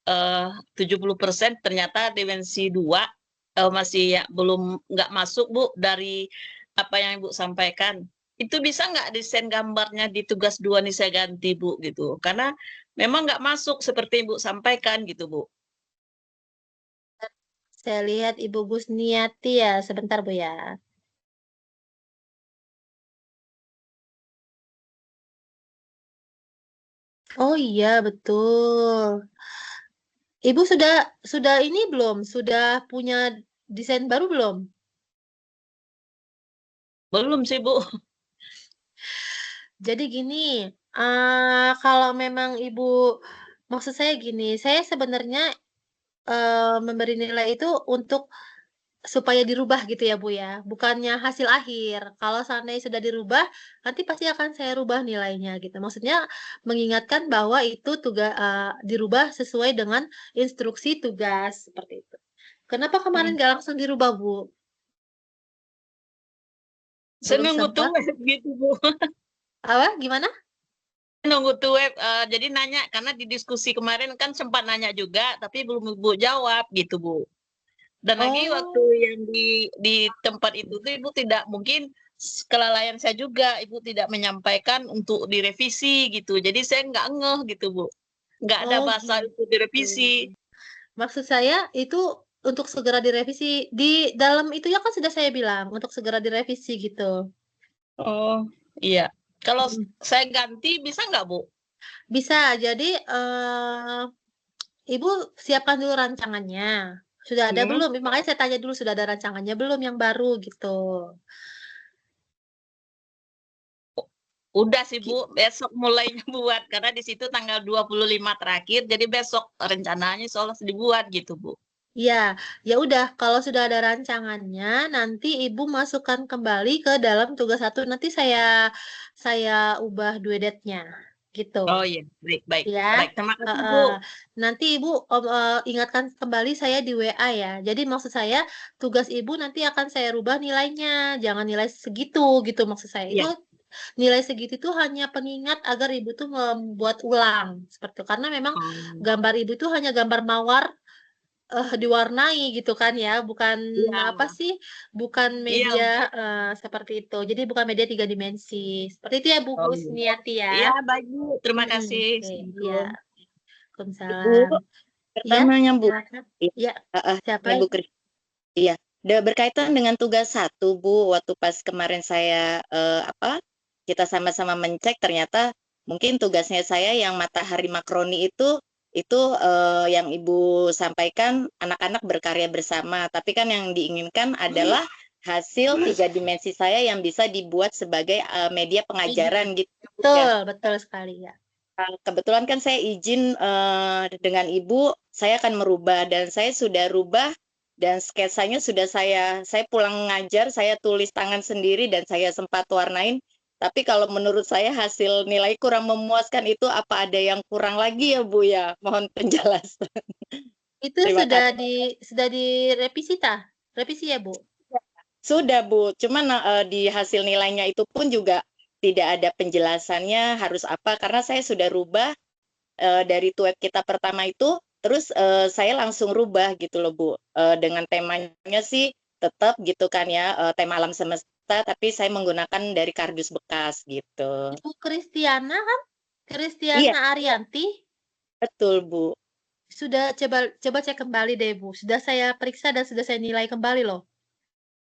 70% ternyata dimensi 2 masih ya, belum nggak masuk Bu dari apa yang Ibu sampaikan. Itu bisa nggak desain gambarnya di tugas 2 nih saya ganti Bu gitu, karena memang nggak masuk seperti Ibu sampaikan gitu Bu. Saya lihat Ibu Gusniati ya, sebentar Bu ya. Oh iya, betul. Ibu sudah ini belum? Sudah punya desain baru belum? Belum sih Bu. Jadi gini, kalau memang Ibu, maksud saya gini, saya sebenarnya memberi nilai itu untuk supaya dirubah gitu ya Bu ya, bukannya hasil akhir. Kalau seandainya sudah dirubah, nanti pasti akan saya rubah nilainya gitu. Maksudnya mengingatkan bahwa itu dirubah sesuai dengan instruksi tugas seperti itu. Kenapa kemarin nggak langsung dirubah Bu? Saya Belum nunggu tuh sempat? gitu Bu. Apa? Gimana? Nunggu tuh web, jadi nanya karena di diskusi kemarin kan sempat nanya juga, tapi belum Ibu jawab gitu Bu. Dan lagi waktu Oh, yang di tempat itu tuh Ibu tidak mungkin kelalaian saya juga, Ibu tidak menyampaikan untuk direvisi gitu. Jadi saya nggak ngeh gitu Bu, nggak ada oh bahasa gitu. itu direvisi. Maksud saya itu untuk segera direvisi. Di dalam itu ya kan sudah saya bilang untuk segera direvisi gitu. Oh iya, kalau Hmm. saya ganti bisa nggak Bu? Bisa, jadi Ibu siapkan dulu rancangannya. Sudah ada Hmm. belum? Makanya saya tanya dulu sudah ada rancangannya belum yang baru gitu. Udah sih Bu, besok mulainya buat karena di situ tanggal 25 terakhir, jadi besok rencananya soalnya dibuat gitu Bu. Ya, ya udah kalau sudah ada rancangannya nanti Ibu masukkan kembali ke dalam tugas 1, nanti saya ubah duetnya gitu. Oh iya, baik baik Ya, baik. Terima kasih Bu. nanti Ibu ingatkan kembali saya di WA ya. Jadi maksud saya tugas Ibu nanti akan saya rubah nilainya, jangan nilai segitu gitu maksud saya. Itu Iya. nilai segitu itu hanya pengingat agar Ibu tuh membuat ulang seperti itu. Karena memang Oh, gambar Ibu itu hanya gambar mawar diwarnai gitu kan ya, bukan apa iya. sih, bukan Iya. media seperti itu. Jadi bukan media 3 dimensi. Seperti itu ya Bu Oh, iya. Gusniati ya. Iya, baik Bu. Terima kasih. Oke, ya. Assalamualaikum. Ibu, Waalaikumsalam. Ya, pertamanya Bu, silakan. Iya, Ya, siapa ini Bu itu? Kris. Iya, berkaitan dengan tugas 1 Bu, waktu pas kemarin saya kita sama-sama mencek ternyata mungkin tugasnya saya yang matahari makroni itu yang Ibu sampaikan anak-anak berkarya bersama, tapi kan yang diinginkan adalah hasil 3 dimensi saya yang bisa dibuat sebagai media pengajaran gitu ya. Betul, betul sekali ya. Kebetulan kan saya izin dengan Ibu, saya akan merubah dan saya sudah rubah dan sketsanya sudah saya pulang ngajar, saya tulis tangan sendiri dan saya sempat warnain. Tapi kalau menurut saya hasil nilai kurang memuaskan, itu apa ada yang kurang lagi ya Bu ya? Mohon penjelasan. Itu Terima sudah kasih. sudah direvisi tah? Revisi ya, Bu? Sudah Bu, cuman di hasil nilainya itu pun juga tidak ada penjelasannya harus apa, karena saya sudah rubah dari tuet kita pertama itu, terus saya langsung rubah gitu loh Bu, dengan temanya sih tetap gitu kan ya, tema alam semesta kereta, tapi saya menggunakan dari kardus bekas gitu. Ibu Kristiana kan? Iya, Kristiana Arianti. betul Bu. Sudah coba cek kembali deh Bu. Sudah saya periksa dan sudah saya nilai kembali loh.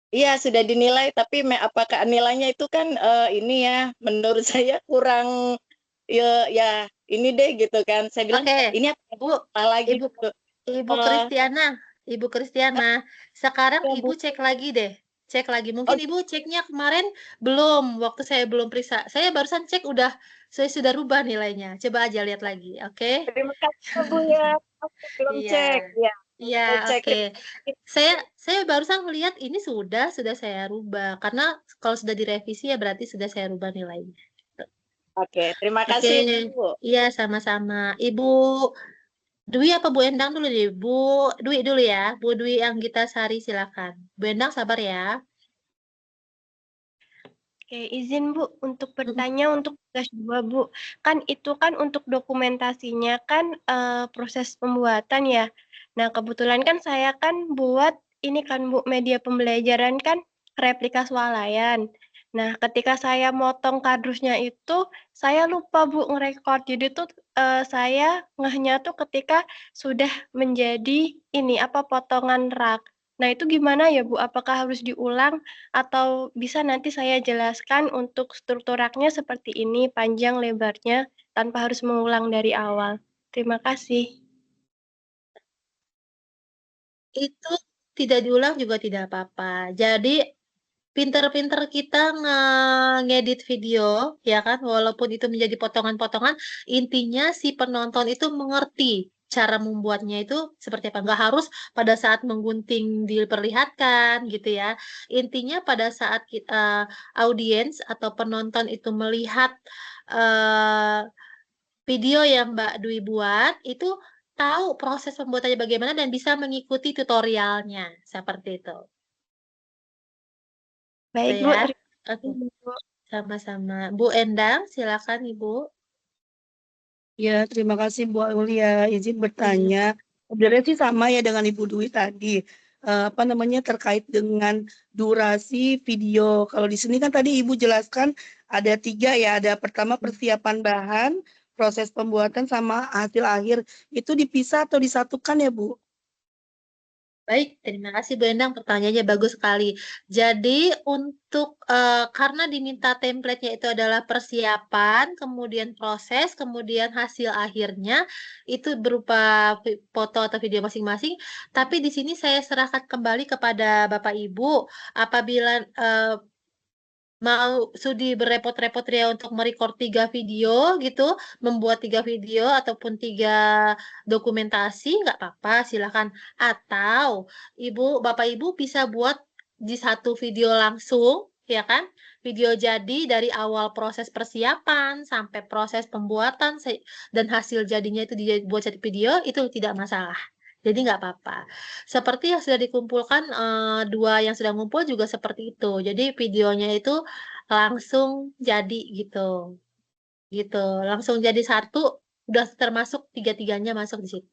Iya, sudah dinilai, tapi apakah nilainya itu kan ini ya, menurut saya kurang ya ini deh gitu kan. Saya bilang Oke, ini Bu, apa lagi Ibu gitu. Ibu Eh, Kristiana, sekarang ya, Ibu Bu. cek lagi deh. Cek lagi. Oh, Mungkin Ibu ceknya kemarin belum, waktu saya belum periksa. Saya barusan cek saya sudah rubah nilainya. Coba aja lihat lagi, oke? Terima kasih Bu ya. Aku belum Iya. cek ya. Iya, Mau cek oke. Saya barusan melihat ini sudah saya rubah. Karena kalau sudah direvisi ya berarti sudah saya rubah nilainya. Oke, terima Oke, kasih Bu. iya sama-sama. Ibu Dwi apa Bu Endang dulu deh? Bu Dwi dulu ya. Bu Dwi Anggita Sari silakan. Bu Endang sabar ya. Oke, izin Bu untuk bertanya untuk tugas 2 Bu. Kan itu kan untuk dokumentasinya kan proses pembuatan ya. Nah, kebetulan kan saya kan buat ini kan Bu media pembelajaran kan replika swalayan. Nah, ketika saya motong kardusnya itu saya lupa Bu ngerekord. Jadi tuh saya ngehnya tuh ketika sudah menjadi ini apa potongan rak. Nah, itu gimana ya Bu? Apakah harus diulang atau bisa nanti saya jelaskan untuk struktur raknya seperti ini, panjang lebarnya, tanpa harus mengulang dari awal. Terima kasih. Itu tidak diulang juga tidak apa-apa. Jadi pinter-pinter kita ngedit video, ya kan? Walaupun itu menjadi potongan-potongan, intinya si penonton itu mengerti cara membuatnya itu seperti apa. Nggak harus pada saat menggunting diperlihatkan gitu ya. Intinya pada saat kita audiens atau penonton itu melihat eh, video yang Mbak Dwi buat, itu tahu proses pembuatannya bagaimana dan bisa mengikuti tutorialnya. Seperti itu. Baik Gitu Bu, ya. terima Oke. kasih Bu. Sama-sama. Bu Endang, silakan Ibu. Ya, terima kasih Bu Aulia. Izin bertanya. Sebenarnya sih sama ya dengan Ibu Dwi tadi. Apa namanya terkait dengan durasi video. Kalau di sini kan tadi Ibu jelaskan ada 3 ya. Ada pertama persiapan bahan, proses pembuatan sama hasil akhir. Itu dipisah atau disatukan ya Bu? Baik, terima kasih Bu Endang. Pertanyaannya bagus sekali. Jadi untuk karena diminta template-nya itu adalah persiapan, kemudian proses, kemudian hasil akhirnya itu berupa foto atau video masing-masing. Tapi di sini saya serahkan kembali kepada Bapak Ibu apabila mau sudi berrepot-repot ya untuk merecord 3 video gitu, membuat 3 video ataupun 3 dokumentasi, nggak apa-apa, silakan. Atau Bapak Ibu bisa buat di satu video langsung, ya kan? Video jadi dari awal proses persiapan sampai proses pembuatan dan hasil jadinya itu dibuat jadi video, itu tidak masalah. Jadi nggak apa-apa. Seperti yang sudah dikumpulkan, 2 yang sudah ngumpul juga seperti itu. Jadi videonya itu langsung jadi gitu. Gitu. Langsung jadi satu, udah termasuk 3-tiganya masuk di situ.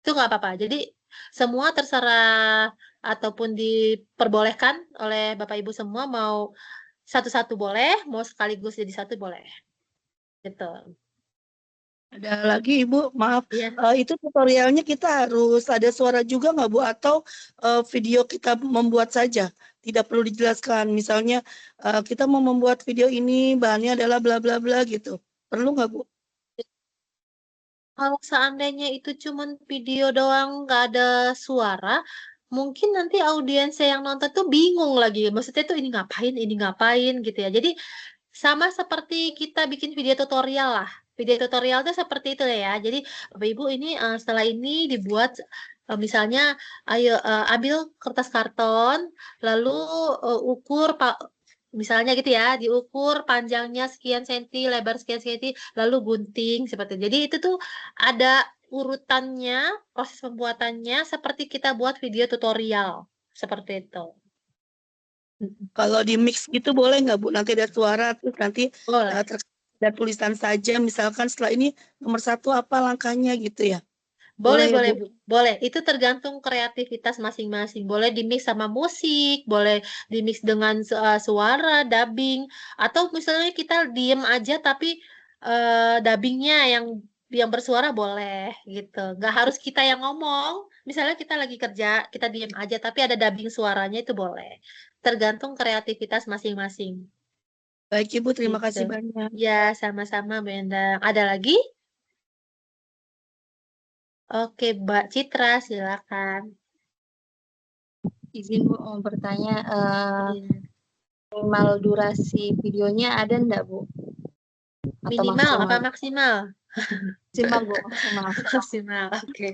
Itu nggak apa-apa. Jadi semua terserah ataupun diperbolehkan oleh Bapak Ibu semua, mau satu-satu boleh, mau sekaligus jadi satu boleh. Gitu. Ada lagi Ibu, maaf. Iya. Itu tutorialnya kita harus ada suara juga nggak Bu? Atau video kita membuat saja? Tidak perlu dijelaskan. Misalnya kita mau membuat video ini, bahannya adalah bla bla bla gitu. Perlu nggak Bu? Kalau seandainya itu cuman video doang, nggak ada suara, mungkin nanti audiens yang nonton tuh bingung lagi. Maksudnya tuh ini ngapain gitu ya. Jadi sama seperti kita bikin video tutorial lah. Video tutorial tuh seperti itu ya. Jadi Bapak Ibu ini setelah ini dibuat misalnya, ayo ambil kertas karton, lalu ukur misalnya gitu ya, diukur panjangnya sekian senti, lebar sekian senti, lalu gunting seperti itu. Jadi itu tuh ada urutannya, proses pembuatannya seperti kita buat video tutorial seperti itu. Kalau di mix gitu boleh nggak Bu? Nanti ada suara, terus nanti Boleh. ada tulisan saja, misalkan setelah ini nomor 1 apa langkahnya gitu ya? Boleh, ya, boleh Bu? Bu. Boleh, itu tergantung kreativitas masing-masing. Boleh di-mix sama musik, boleh di-mix dengan suara, dubbing, atau misalnya kita diem aja tapi dubbingnya yang bersuara boleh gitu. Nggak harus kita yang ngomong. Misalnya kita lagi kerja, kita diem aja tapi ada dubbing suaranya itu boleh. Tergantung kreativitas masing-masing. Baik Ibu, terima kasih Gitu. banyak. Ya, sama-sama Bu Endang. Ada lagi? Oke, Mbak Citra, silakan. Izin Bu mau bertanya, Iya. minimal durasi videonya ada enggak Bu? Atau Minimal apa maksimal? maksimal? Maksimal Bu, maksimal. Maksimal, oke.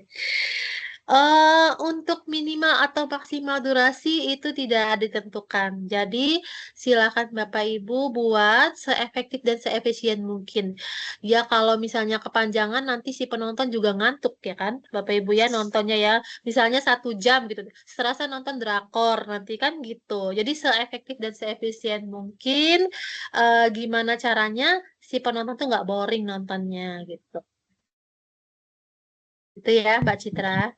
Untuk minimal atau maksimal durasi itu tidak ditentukan. Jadi silakan Bapak Ibu buat seefektif dan seefisien mungkin. Ya kalau misalnya kepanjangan nanti si penonton juga ngantuk ya kan, Bapak Ibu ya nontonnya ya. Misalnya 1 jam gitu, serasa nonton drakor nanti kan gitu. Jadi seefektif dan seefisien mungkin. Gimana caranya si penonton tuh nggak boring nontonnya gitu. Itu ya Mbak Citra.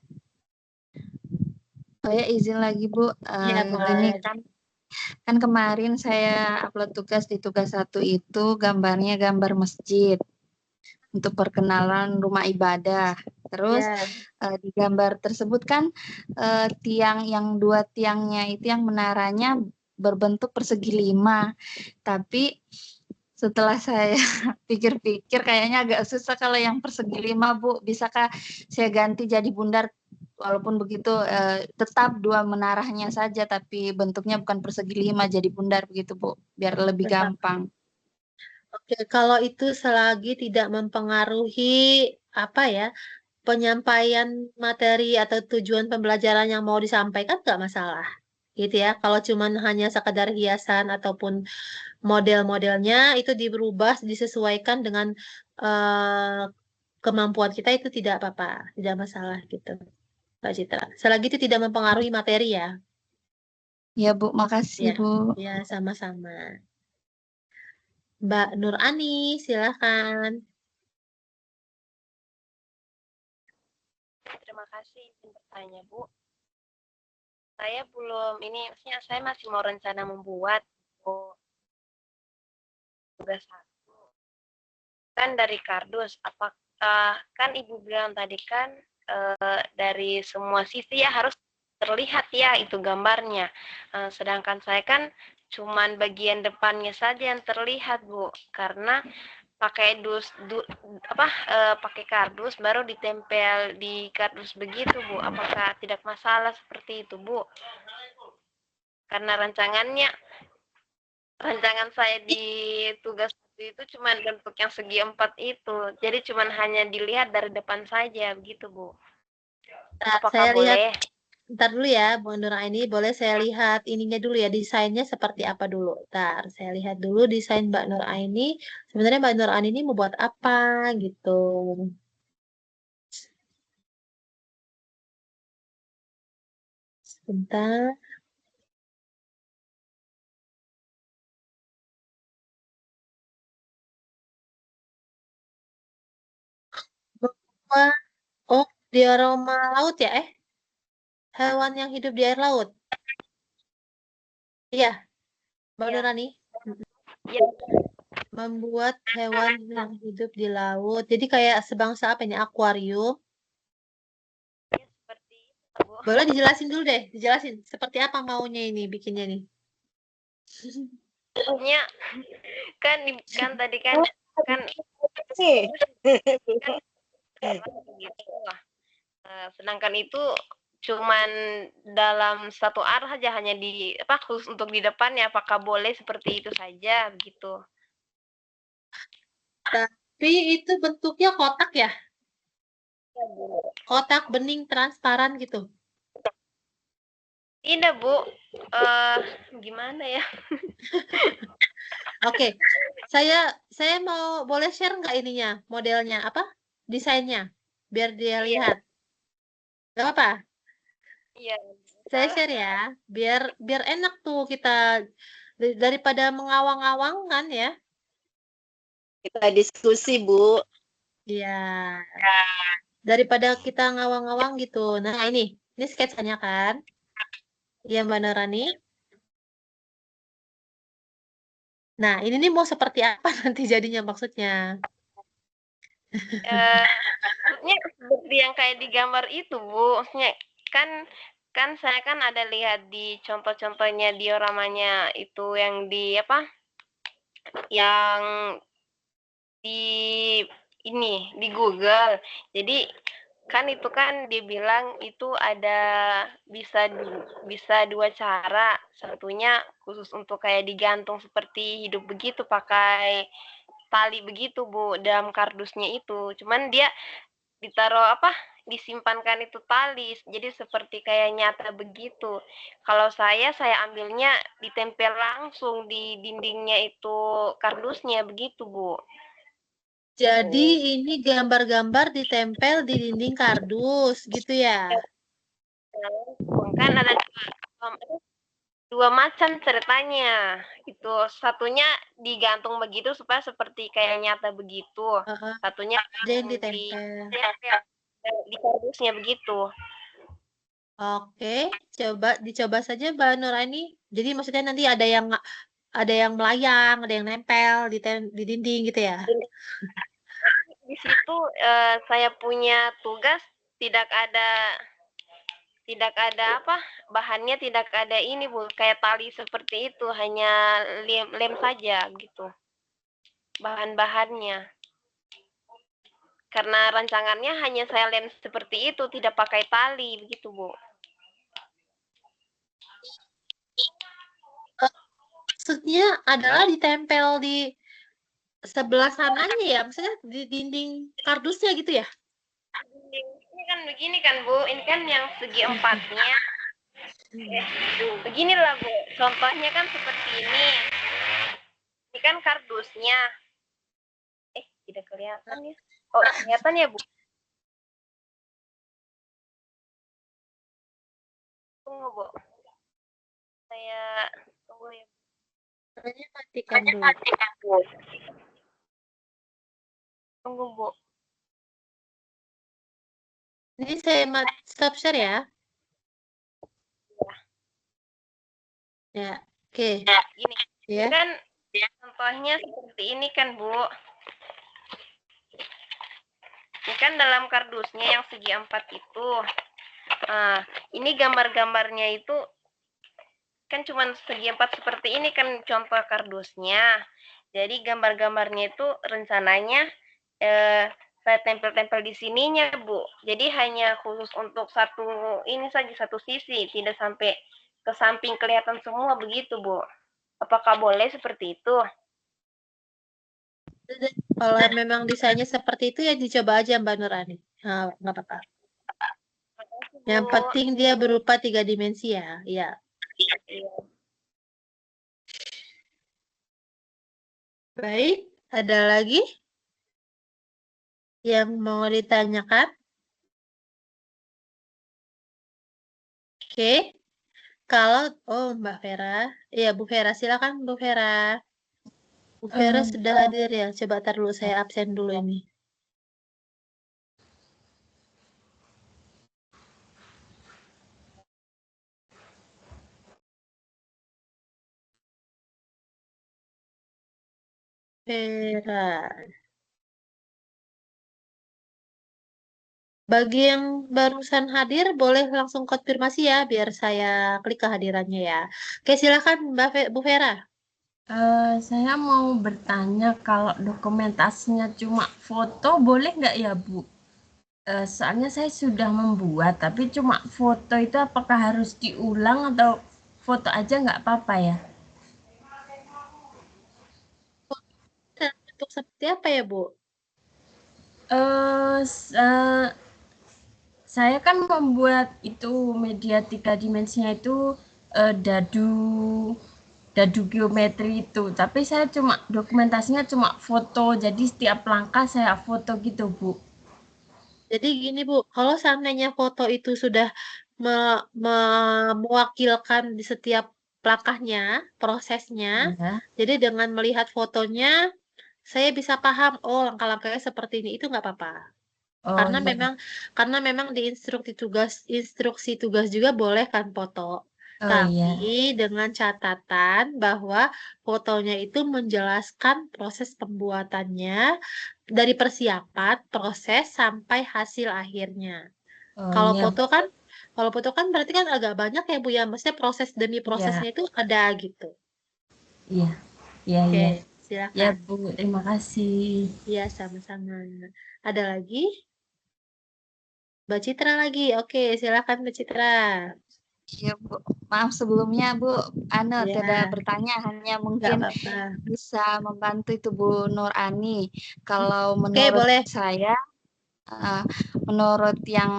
Oh ya izin lagi Bu, Iya gini boleh. kan kemarin saya upload tugas di tugas 1 itu gambarnya gambar masjid untuk perkenalan rumah ibadah. Terus Ya, di gambar tersebut kan tiang yang 2 tiangnya itu yang menaranya berbentuk persegi 5. Tapi setelah saya pikir-pikir kayaknya agak susah kalau yang persegi 5 Bu. Bisakah saya ganti jadi bundar? Walaupun begitu tetap 2 menaranya saja tapi bentuknya bukan persegi 5 jadi bundar begitu Bu, biar lebih tetap. gampang. Oke, kalau itu selagi tidak mempengaruhi apa ya penyampaian materi atau tujuan pembelajaran yang mau disampaikan nggak masalah, gitu ya. Kalau cuman hanya sekadar hiasan ataupun model-modelnya itu dirubah disesuaikan dengan eh, kemampuan kita itu tidak apa-apa, tidak masalah gitu, Mbak Citra. Selagi itu tidak mempengaruhi materi ya. Ya Bu, makasih Ya, Bu. ya sama-sama. Mbak Nur Ani, silakan. Terima kasih izin bertanya, Bu. Saya belum ini, maksudnya saya masih mau rencana membuat tugas 1. Kan dari kardus, apakah kan Ibu bilang tadi kan dari semua sisi ya harus terlihat ya itu gambarnya. Sedangkan saya kan cuman bagian depannya saja yang terlihat, Bu, karena pakai pakai kardus baru ditempel di kardus begitu, Bu. Apakah tidak masalah seperti itu, Bu? Karena rancangan saya di tugas itu cuma bentuk yang segi 4 itu. Jadi cuma hanya dilihat dari depan saja begitu, Bu. Apakah Saya boleh? lihat, ntar dulu ya, Bu Nur Aini, boleh saya lihat ininya dulu ya, desainnya seperti apa dulu. Ntar saya lihat dulu desain Mbak Nur Aini. Sebenarnya Mbak Nur Aini ini mau buat apa gitu. Sebentar. Wah, oh, di aroma laut ya, hewan yang hidup di air laut. Iya, Mbak Iya. Nur Aini. Iya. Membuat hewan yang hidup di laut. Jadi kayak sebangsa apa ini? Akuarium. Seperti itu, Bu. Boleh dijelasin dulu deh, dijelasin seperti apa maunya ini bikinnya nih. Maksudnya kan tadi kan gitu. Sedangkan itu cuman dalam satu arah saja, hanya di khusus untuk di depannya, apakah boleh seperti itu saja begitu? Tapi itu bentuknya kotak ya? Kotak bening transparan gitu. Tidak, Bu. Gimana ya? Oke, saya mau boleh share nggak ininya, modelnya apa? Desainnya, biar dia Iya. lihat. Gak apa-apa? Iya. Saya share ya, biar enak tuh kita daripada mengawang-awang kan ya. Kita diskusi, Bu. Iya. daripada kita ngawang-ngawang gitu. Nah, ini sketsanya kan, ya Mbak Norani. Nah, ini nih mau seperti apa nanti jadinya maksudnya? Maksudnya seperti yang kayak di gambar itu, Bu. Maksudnya kan saya kan ada lihat di contoh-contohnya dioramanya itu yang di apa? Yang di di Google. Jadi kan itu kan dibilang itu ada bisa dua cara. Satunya khusus untuk kayak digantung seperti hidup begitu pakai tali begitu, Bu, dalam kardusnya itu. Cuman dia ditaruh disimpankan itu tali jadi seperti kayak nyata begitu. Kalau saya ambilnya ditempel langsung di dindingnya itu kardusnya begitu, Bu. Jadi ini gambar-gambar ditempel di dinding kardus gitu ya? Kan ada dua macam ceritanya. Itu satunya digantung begitu supaya seperti kayak nyata begitu. Satunya ada yang ditempel. Di kardusnya begitu. Oke, dicoba saja Mbak Nurani. Jadi maksudnya nanti ada yang melayang, ada yang nempel di dinding gitu ya? Di situ saya punya tugas tidak ada bahannya tidak ada ini, Bu, kayak tali seperti itu, hanya lem saja gitu bahan-bahannya. Karena rancangannya hanya saya lem seperti itu, tidak pakai tali begitu, Bu. Maksudnya adalah ditempel di sebelah sananya ya, maksudnya di dinding kardusnya gitu ya? Ini kan begini kan, Bu, ini kan yang segi empatnya. Beginilah, Bu, contohnya kan seperti ini. Ini kan kardusnya. Tidak kelihatan ya. Oh, kelihatan ya, Bu? Tunggu, Bu. Saya tunggu ya. Caranya matikan dulu. Tunggu, Bu. Ini saya stop share ya. Ya, oke. Gini, ya. Kan contohnya seperti ini kan, Bu. Ini kan dalam kardusnya yang segi 4 itu. Nah, ini gambar-gambarnya itu kan cuma segi 4 seperti ini kan contoh kardusnya. Jadi gambar-gambarnya itu rencananya saya tempel-tempel di sininya, Bu. Jadi hanya khusus untuk satu sisi, tidak sampai ke samping kelihatan semua begitu, Bu. Apakah boleh seperti itu? Kalau memang desainnya seperti itu ya dicoba aja Mbak Nurani. Nah, nggak apa-apa. Yang penting dia berupa 3 dimensi ya. Iya. Baik, ada lagi yang mau ditanyakan? Oke. Kalau Mbak Vera, iya Bu Vera, silakan Bu Vera. Bu Vera sudah hadir ya. Coba tar dulu saya absen dulu ini. Vera. Bagi yang barusan hadir, boleh langsung konfirmasi ya, biar saya klik kehadirannya ya. Oke, silakan Bu Vera. Saya mau bertanya kalau dokumentasinya cuma foto boleh nggak ya, Bu? Soalnya saya sudah membuat, tapi cuma foto itu apakah harus diulang atau foto aja nggak apa-apa ya? Bentuk seperti apa ya, Bu? Saya kan membuat itu media 3 dimensinya itu dadu geometri itu, tapi saya cuma dokumentasinya cuma foto, jadi setiap langkah saya foto gitu, Bu. Jadi gini Bu, kalau seandainya foto itu sudah mewakilkan di setiap langkahnya, prosesnya, jadi dengan melihat fotonya, saya bisa paham, langkah-langkahnya seperti ini, itu nggak apa-apa. Oh Karena iya. memang di instruksi tugas juga boleh kan foto. Oh iya. Tapi dengan catatan bahwa fotonya itu menjelaskan proses pembuatannya dari persiapan, proses sampai hasil akhirnya. Oh Kalau iya. foto kan berarti kan agak banyak ya Bu ya, maksudnya proses demi Iya. prosesnya itu ada gitu. Iya. Iya Oke, iya. Ya silakan. Bu, terima kasih. Iya, sama-sama. Ada lagi? Mbak Citra lagi. Oke, silakan Mbak Citra. Iya, Bu. Maaf sebelumnya, Bu. Iya, Tidak bertanya, hanya nggak mungkin apa-apa. bisa membantu itu Bu Nur Ani. Kalau Oke, menurut boleh. saya, menurut yang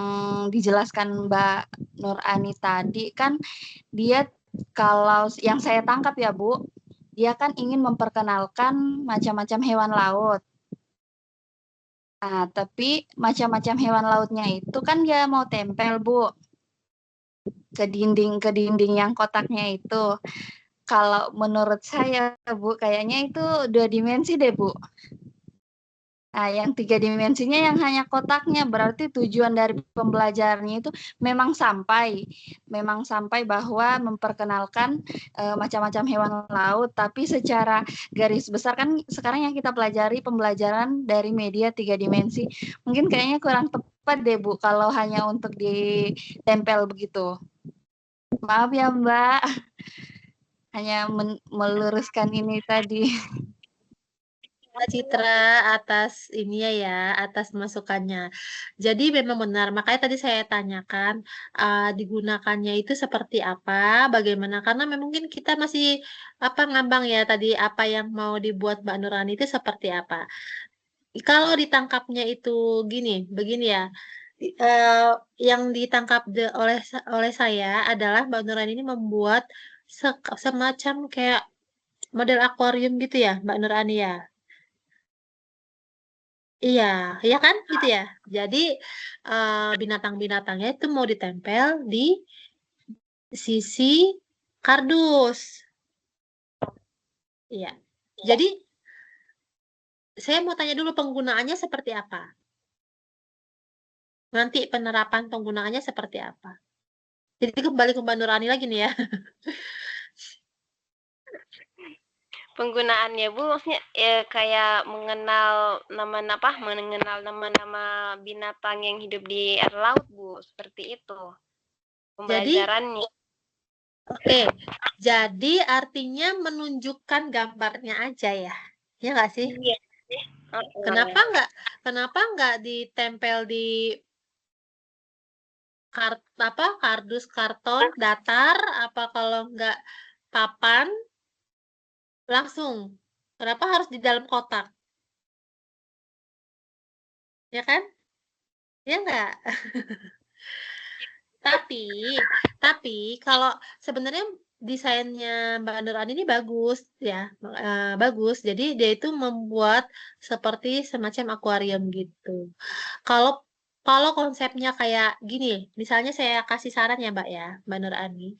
dijelaskan Mbak Nur Ani tadi kan dia kalau yang saya tangkap ya Bu, dia kan ingin memperkenalkan macam-macam hewan laut. Nah, tapi macam-macam hewan lautnya itu kan dia mau tempel Bu ke dinding yang kotaknya itu. Kalau menurut saya Bu, kayaknya itu 2 dimensi deh Bu. Nah, yang 3 dimensinya yang hanya kotaknya, berarti tujuan dari pembelajarannya itu memang sampai bahwa memperkenalkan macam-macam hewan laut, tapi secara garis besar kan sekarang yang kita pelajari pembelajaran dari media 3 dimensi. Mungkin kayaknya kurang tepat deh Bu kalau hanya untuk ditempel begitu. Maaf ya Mbak, hanya meluruskan ini tadi. Mbak Citra atas ininya ya, atas masukannya. Jadi memang benar, makanya tadi saya tanyakan digunakannya itu seperti apa, bagaimana, karena mungkin kita masih ngambang ya tadi apa yang mau dibuat Mbak Nurani itu seperti apa. Kalau ditangkapnya itu begini ya, yang ditangkap oleh saya adalah Mbak Nurani ini membuat semacam kayak model akuarium gitu ya, Mbak Nurani ya. Iya, ya kan gitu ya. Jadi binatang-binatangnya itu mau ditempel di sisi kardus. Iya. Jadi saya mau tanya dulu penggunaannya seperti apa? Nanti penerapan penggunaannya seperti apa? Jadi kembali ke Mbak Nurani lagi nih ya. Penggunaannya Bu, maksudnya kayak mengenal nama-nama binatang yang hidup di air laut Bu, seperti itu Jadi, pembelajarannya. oke. Jadi artinya menunjukkan gambarnya aja ya. Ya nggak sih? Iya. Kenapa nggak ditempel di kardus karton datar, apa kalau nggak papan langsung? Kenapa harus di dalam kotak? Ya kan? Ya nggak? Tapi kalau sebenarnya desainnya Mbak Nurani ini bagus ya, bagus. Jadi dia itu membuat seperti semacam akuarium gitu. Kalau kalau konsepnya kayak gini, misalnya saya kasih saran ya Mbak ya, Mbak Nurani.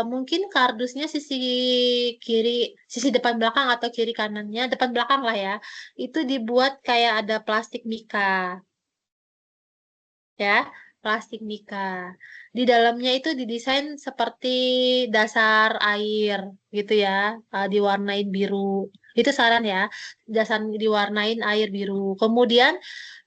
Mungkin kardusnya sisi depan belakang atau kiri kanannya, depan belakang lah ya, itu dibuat kayak ada plastik mika. Ya, plastik mika. Di dalamnya itu didesain seperti dasar air gitu ya, diwarnain biru. Itu saran ya, dasar diwarnain air biru. Kemudian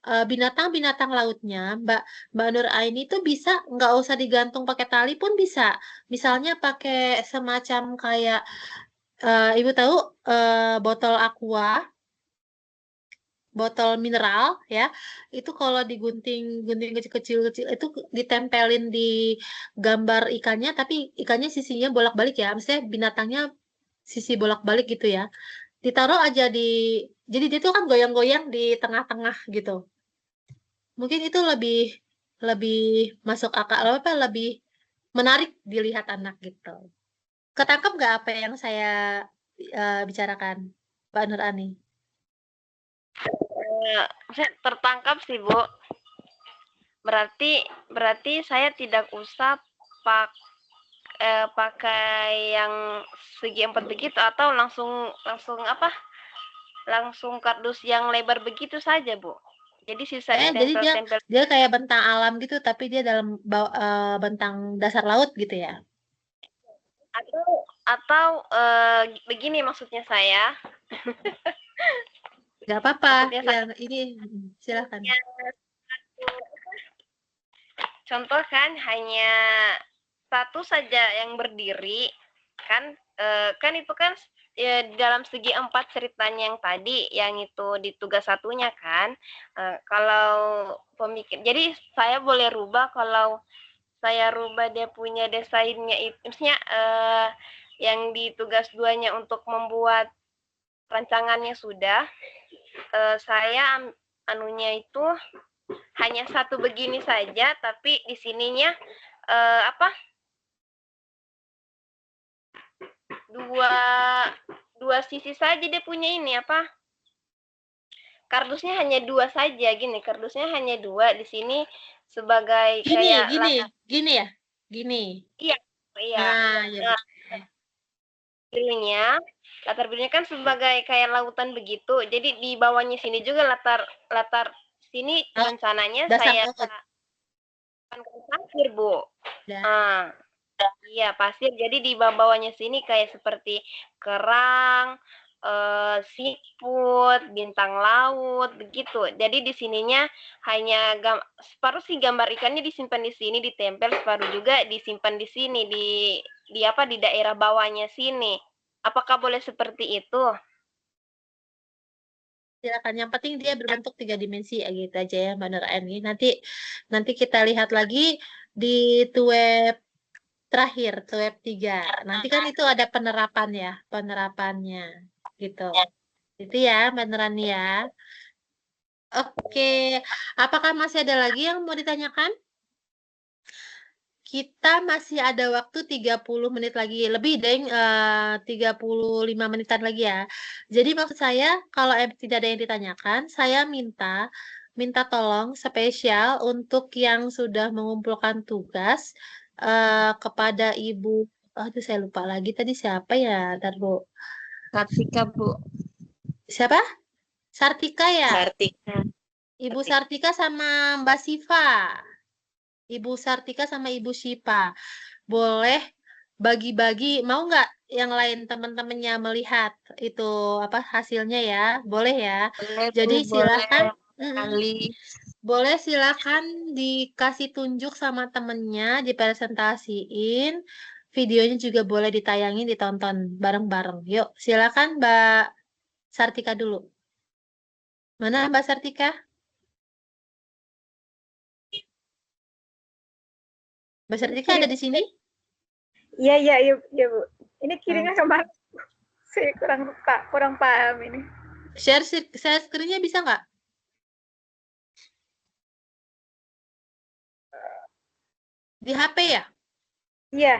binatang-binatang lautnya, Mbak Nur Aini itu bisa nggak usah digantung pakai tali pun bisa. Misalnya pakai semacam kayak Ibu tahu botol aqua, botol mineral ya, itu kalau digunting kecil-kecil itu ditempelin di gambar ikannya, tapi ikannya sisinya bolak-balik ya, maksudnya binatangnya sisi bolak-balik gitu ya, ditaruh aja jadi dia tuh kan goyang-goyang di tengah-tengah gitu. Mungkin itu lebih lebih masuk akal, lebih menarik dilihat anak gitu. Ketangkep nggak apa yang saya bicarakan, Mbak Nur Ani? Saya tertangkap sih Bu. Berarti saya tidak usah pakai yang segi 4 begitu, atau langsung kardus yang lebar begitu saja Bu. Jadi sisa Jadi dia ditempel-tempel. dia kayak bentang alam gitu, tapi dia dalam bentang dasar laut gitu ya? Atau begini maksudnya saya. Gak apa-apa. Maksudnya Ya, ini silakan. Contoh kan hanya satu saja yang berdiri kan, kan itu kan ya dalam segi 4 ceritanya yang tadi, yang itu di tugas satunya kan. Kalau pemikir, jadi saya boleh rubah kalau saya rubah dia punya desainnya itu, maksudnya yang di tugas 2-nya untuk membuat rancangannya sudah, saya anunya itu hanya satu begini saja, tapi di sininya dua sisi saja dia punya ini kardusnya hanya 2 saja gini, kardusnya hanya 2 di sini sebagai kayak Gini ya? Gini. Iya. Nah, ya. Latar birunya kan sebagai kayak lautan begitu. Jadi di bawahnya sini juga latar sini rencananya saya pasir, Bu. Iya, pasir. Jadi di bawahnya sini kayak seperti kerang, siput, bintang laut, begitu. Jadi di sininya hanya separuh sih gambar ikannya disimpan di sini, ditempel, separuh juga disimpan di sini, di daerah bawahnya sini. Apakah boleh seperti itu? Silakan. Yang penting dia berbentuk 3 dimensi ya, gitu aja ya, Mbak Nur Ain. Nanti kita lihat lagi di web terakhir, web 3. Nanti kan itu ada penerapannya gitu. Itu ya, Mbak Nurani ya. Oke, apakah masih ada lagi yang mau ditanyakan? Kita masih ada waktu 30 menit lagi, lebih deh, 35 menitan lagi ya. Jadi maksud saya, kalau tidak ada yang ditanyakan, saya minta tolong spesial untuk yang sudah mengumpulkan tugas kepada Ibu, aduh saya lupa lagi tadi siapa ya, ntar Bu. Sartika, Bu. Siapa? Sartika ya? Sartika. Ibu Sartika sama Mbak Siva. Ibu Sartika sama Ibu Syifa. Boleh bagi-bagi, mau nggak yang lain teman-temannya melihat itu hasilnya ya? Boleh ya? Boleh, Jadi Bu, silakan. boleh Silakan dikasih tunjuk sama temennya, dipresentasiin. Videonya juga boleh ditayangin, ditonton bareng-bareng. Yuk, silakan Mbak Sartika dulu. Mana Mbak Sartika? Mbak Sartika ada di sini? Iya, Bu. Ini kirimnya kemana? Saya kurang paham ini. Share screen-nya bisa nggak? Di HP ya? Iya.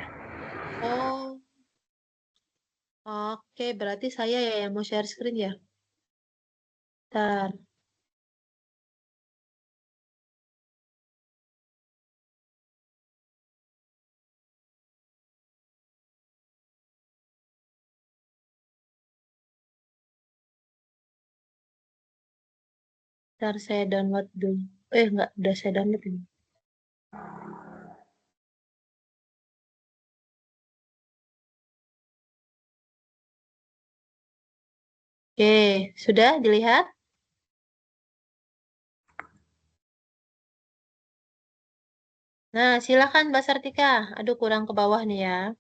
Oh. Oke, berarti saya ya yang mau share screen ya. Bentar. Bentar saya download dulu. Enggak, udah saya download ini. Oke, sudah dilihat? Nah, silakan Mbak Sartika. Aduh, kurang ke bawah nih ya.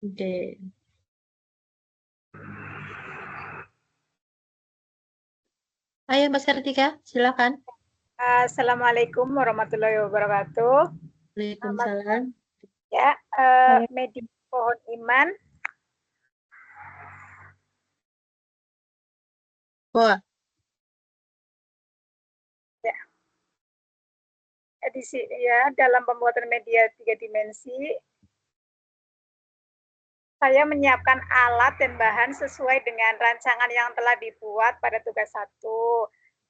Oke. Ayo Mbak Sartika, silakan. Assalamualaikum warahmatullahi wabarakatuh. Waalaikumsalam. Ya, media pohon iman. Wah. Ya. Edisi ya, dalam pembuatan media 3 dimensi, saya menyiapkan alat dan bahan sesuai dengan rancangan yang telah dibuat pada tugas 1.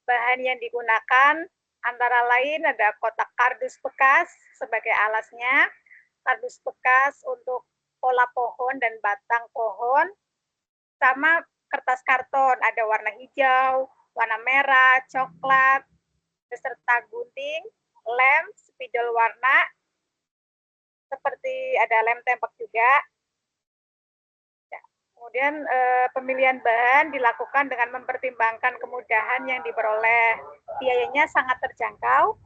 Bahan yang digunakan antara lain ada kotak kardus bekas sebagai alasnya, kardus bekas untuk pola pohon dan batang pohon, sama kertas karton, ada warna hijau, warna merah, coklat, beserta gunting, lem, spidol warna, seperti ada lem tembak juga. Ya. Kemudian pemilihan bahan dilakukan dengan mempertimbangkan kemudahan yang diperoleh, biayanya sangat terjangkau,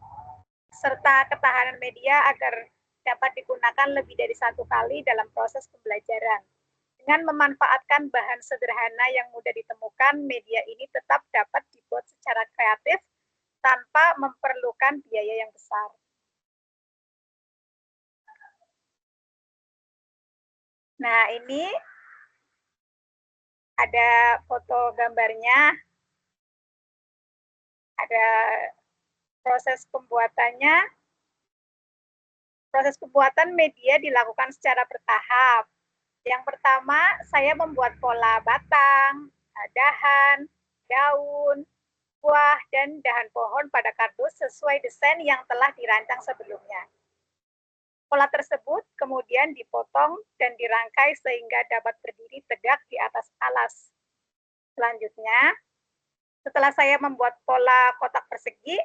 serta ketahanan media agar dapat digunakan lebih dari 1 kali dalam proses pembelajaran. Dengan memanfaatkan bahan sederhana yang mudah ditemukan, media ini tetap dapat dibuat secara kreatif tanpa memerlukan biaya yang besar. Nah, ini ada foto gambarnya, ada proses pembuatannya. Proses pembuatan media dilakukan secara bertahap. Yang pertama, saya membuat pola batang, dahan, daun, buah, dan dahan pohon pada kardus sesuai desain yang telah dirancang sebelumnya. Pola tersebut kemudian dipotong dan dirangkai sehingga dapat berdiri tegak di atas alas. Selanjutnya, setelah saya membuat pola kotak persegi,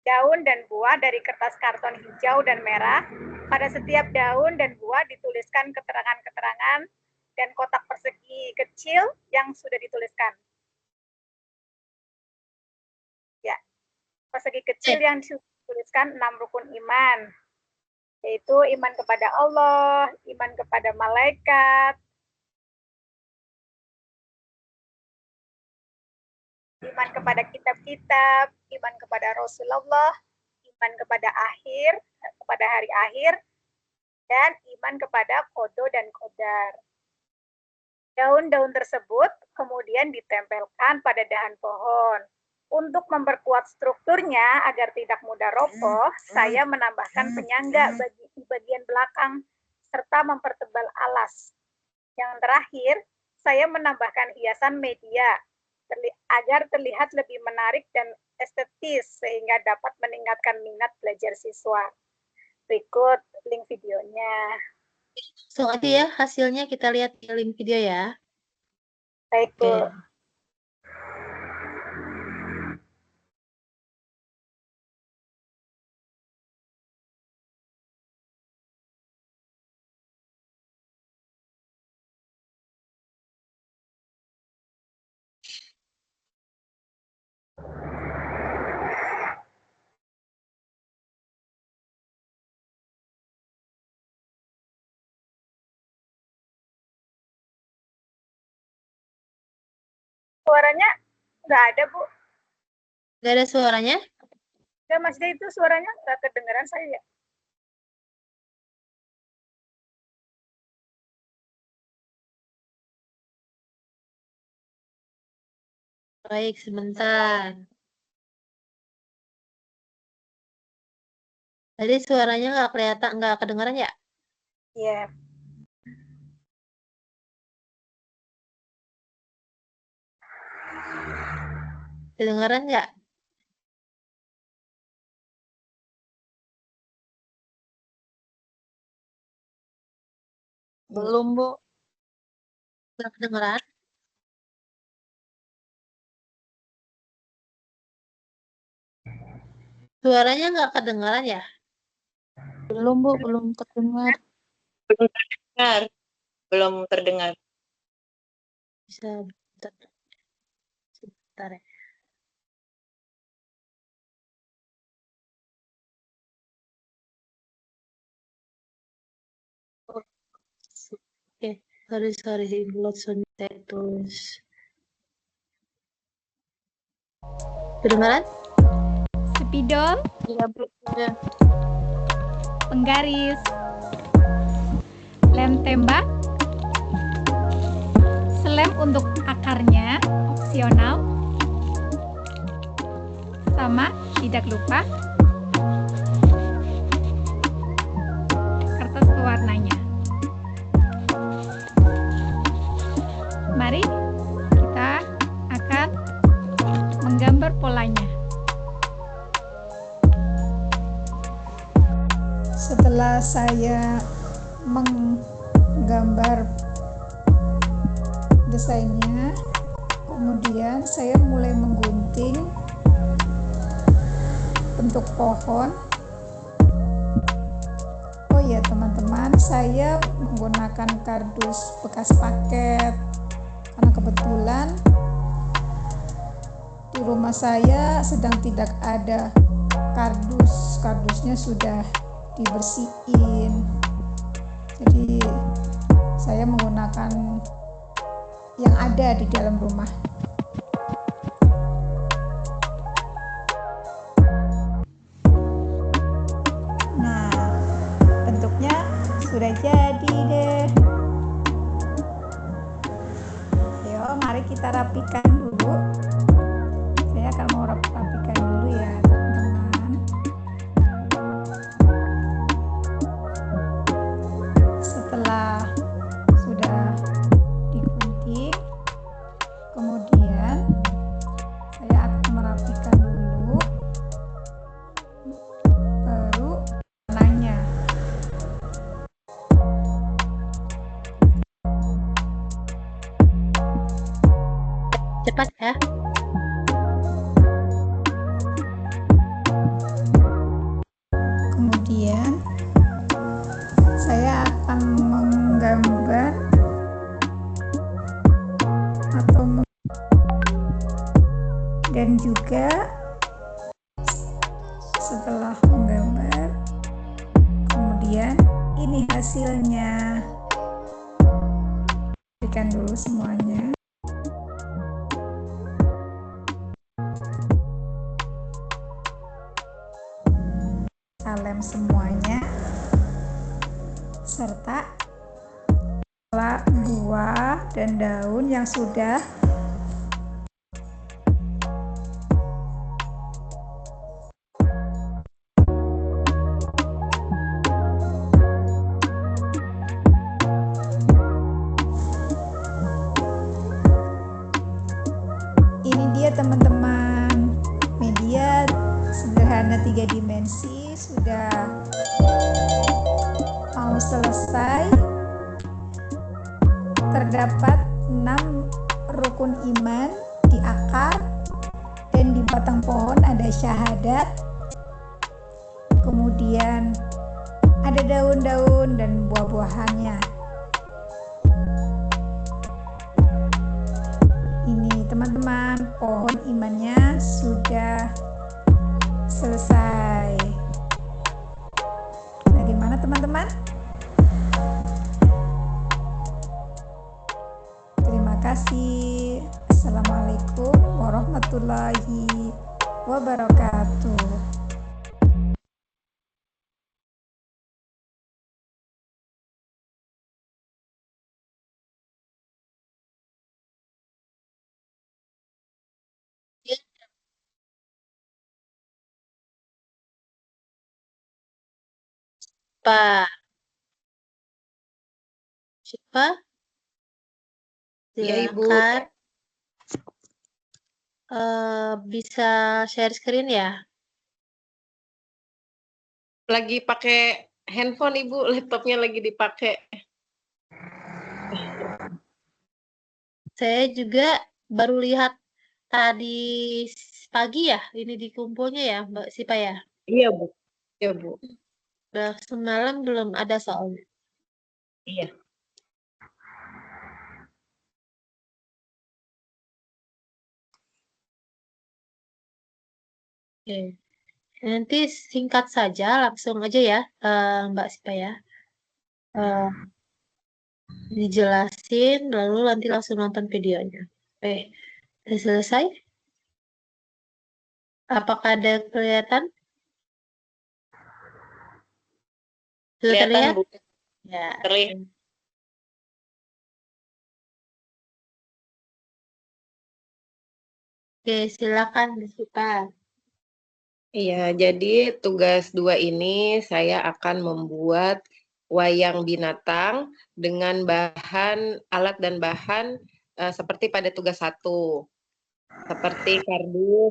daun dan buah dari kertas karton hijau dan merah, pada setiap daun dan buah dituliskan keterangan-keterangan dan kotak persegi kecil yang sudah dituliskan. Ya, persegi kecil yang dituliskan 6 rukun iman, yaitu iman kepada Allah, iman kepada malaikat, iman kepada kitab-kitab, iman kepada Rasulullah, iman kepada hari akhir, dan iman kepada kodo dan kodar. Daun-daun tersebut kemudian ditempelkan pada dahan pohon. Untuk memperkuat strukturnya agar tidak mudah roboh, saya menambahkan penyangga di bagian belakang serta mempertebal alas. Yang terakhir, saya menambahkan hiasan media agar terlihat lebih menarik dan estetis sehingga dapat meningkatkan minat belajar siswa. Berikut link videonya. Langsung aja ya hasilnya kita lihat di link video ya. Baik, Bu. Suaranya nggak ada, Bu. Nggak ada suaranya? Nggak, Mas Day, itu suaranya nggak kedengeran saya. Baik, sebentar. Tadi suaranya nggak kelihatan, nggak kedengeran ya? Iya. Kedengeran nggak? Belum, Bu. Nggak kedengeran? Suaranya nggak kedengeran ya? Belum, Bu. Belum terdengar. Belum terdengar. Belum terdengar. Bisa sebentar ya. Oke, sorry, load status. Kedengaran? Spidol, Iya, Bu. Ya. penggaris, lem tembak, selem untuk akarnya, opsional, sama tidak lupa kertas pewarnanya. Mari kita akan menggambar polanya. Setelah saya menggambar desainnya, Kemudian saya mulai menggunting bentuk pohon. Oh ya teman-teman, saya menggunakan kardus bekas paket karena kebetulan di rumah saya sedang tidak ada kardus. Kardusnya sudah dibersihin. Jadi saya menggunakan yang ada di dalam rumah. Nah, bentuknya sudah jadi deh. Ayo, mari kita rapikan dulu. Saya akan mau rapikan dulu ya, teman-teman. Setelah sudah digunting, kemudian saya akan merapikan dulu, baru warnanya. Cepat ya. Kemudian saya akan menggambar atau dan juga setelah menggambar, kemudian ini hasilnya. Berikan dulu semuanya. Lem semuanya serta buah dan daun yang sudah ini dia teman-teman, media sederhana 3 dimensi sudah mau selesai. Terdapat 6 rukun iman di akar, dan di batang pohon ada syahadat. Kemudian ada daun-daun dan buah-buahannya. Ini teman-teman, pohon imannya sudah selesai. Bagaimana teman-teman? Terima kasih. Assalamualaikum warahmatullahi wabarakatuh. Pak, siapa? Ya, Ibu. Silakan. Bisa share screen ya? Lagi pakai handphone Ibu, laptopnya lagi dipakai. Saya juga baru lihat tadi pagi ya, ini dikumpulnya ya, Mbak Sipa ya. Iya Bu, iya Bu. Semalam belum ada soalnya. Iya. Oke. Nanti singkat saja, langsung aja ya, Mbak Sipa ya. Dijelasin, lalu nanti langsung nonton videonya. Udah selesai? Apakah ada kelihatan? Sudah Kelihatan, terlihat? Bu. Ya. Terlihat. Oke, silakan Sipa. Iya, jadi tugas 2 ini saya akan membuat wayang binatang dengan alat dan bahan seperti pada tugas 1. Seperti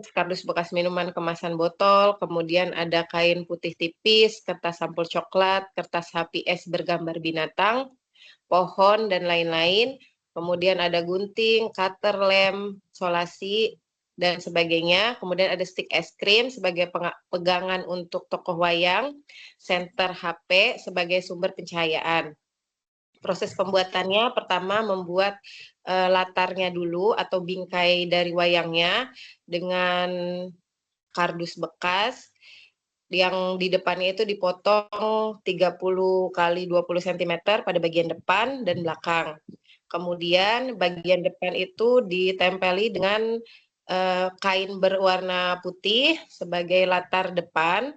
kardus bekas minuman kemasan botol, kemudian ada kain putih tipis, kertas sampul coklat, kertas HPS bergambar binatang, pohon, dan lain-lain. kemudian ada gunting, cutter, lem, solasi, dan sebagainya. Kemudian ada stick es krim sebagai pegangan untuk tokoh wayang, senter HP sebagai sumber pencahayaan. Proses pembuatannya pertama membuat latarnya dulu atau bingkai dari wayangnya dengan kardus bekas yang di depannya itu dipotong 30 kali 20 cm pada bagian depan dan belakang. Kemudian bagian depan itu ditempeli dengan kain berwarna putih sebagai latar depan.